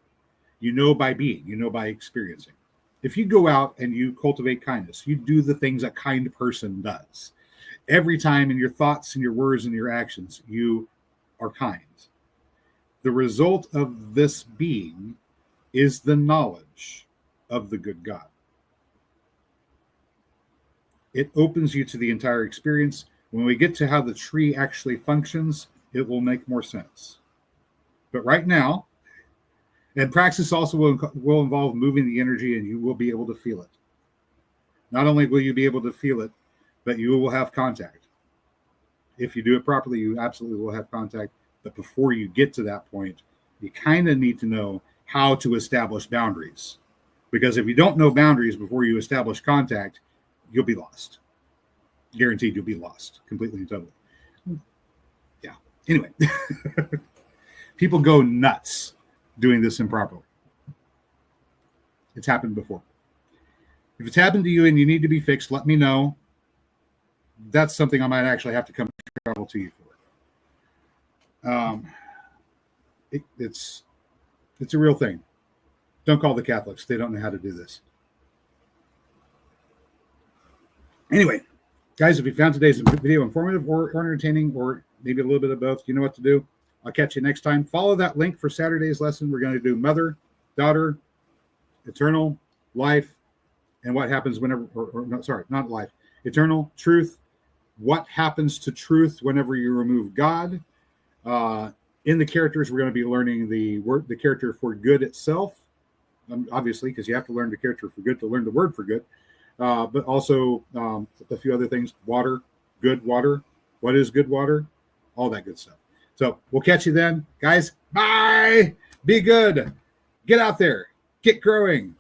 You know by being, you know by experiencing. If you go out and you cultivate kindness, you do the things a kind person does. Every time in your thoughts and your words and your actions, you are kind. The result of this being is the knowledge of the good God. It opens you to the entire experience. When we get to how the tree actually functions, it will make more sense. But right now, and praxis also will involve moving the energy, and you will be able to feel it. Not only will you be able to feel it, but you will have contact. If you do it properly, you absolutely will have contact. But before you get to that point, you kind of need to know how to establish boundaries. Because if you don't know boundaries before you establish contact, you'll be lost. Guaranteed you'll be lost completely and totally. Yeah. Anyway, people go nuts doing this improperly. It's happened before. If it's happened to you and you need to be fixed, let me know. That's something I might actually have to come travel to you for. It's a real thing. Don't call the Catholics. They don't know how to do this. Anyway, guys, if you found today's video informative or entertaining, or maybe a little bit of both, you know what to do. I'll catch you next time. Follow that link for Saturday's lesson. We're going to do mother, daughter, eternal, life, and what happens whenever, not life, eternal, truth. What happens to truth whenever you remove God? In the characters, we're going to be learning the character for good itself, obviously, because you have to learn the character for good to learn the word for good. But also a few other things: water, good water. What is good water? All that good stuff. So we'll catch you then, guys. Bye. Be good. Get out there. Get growing.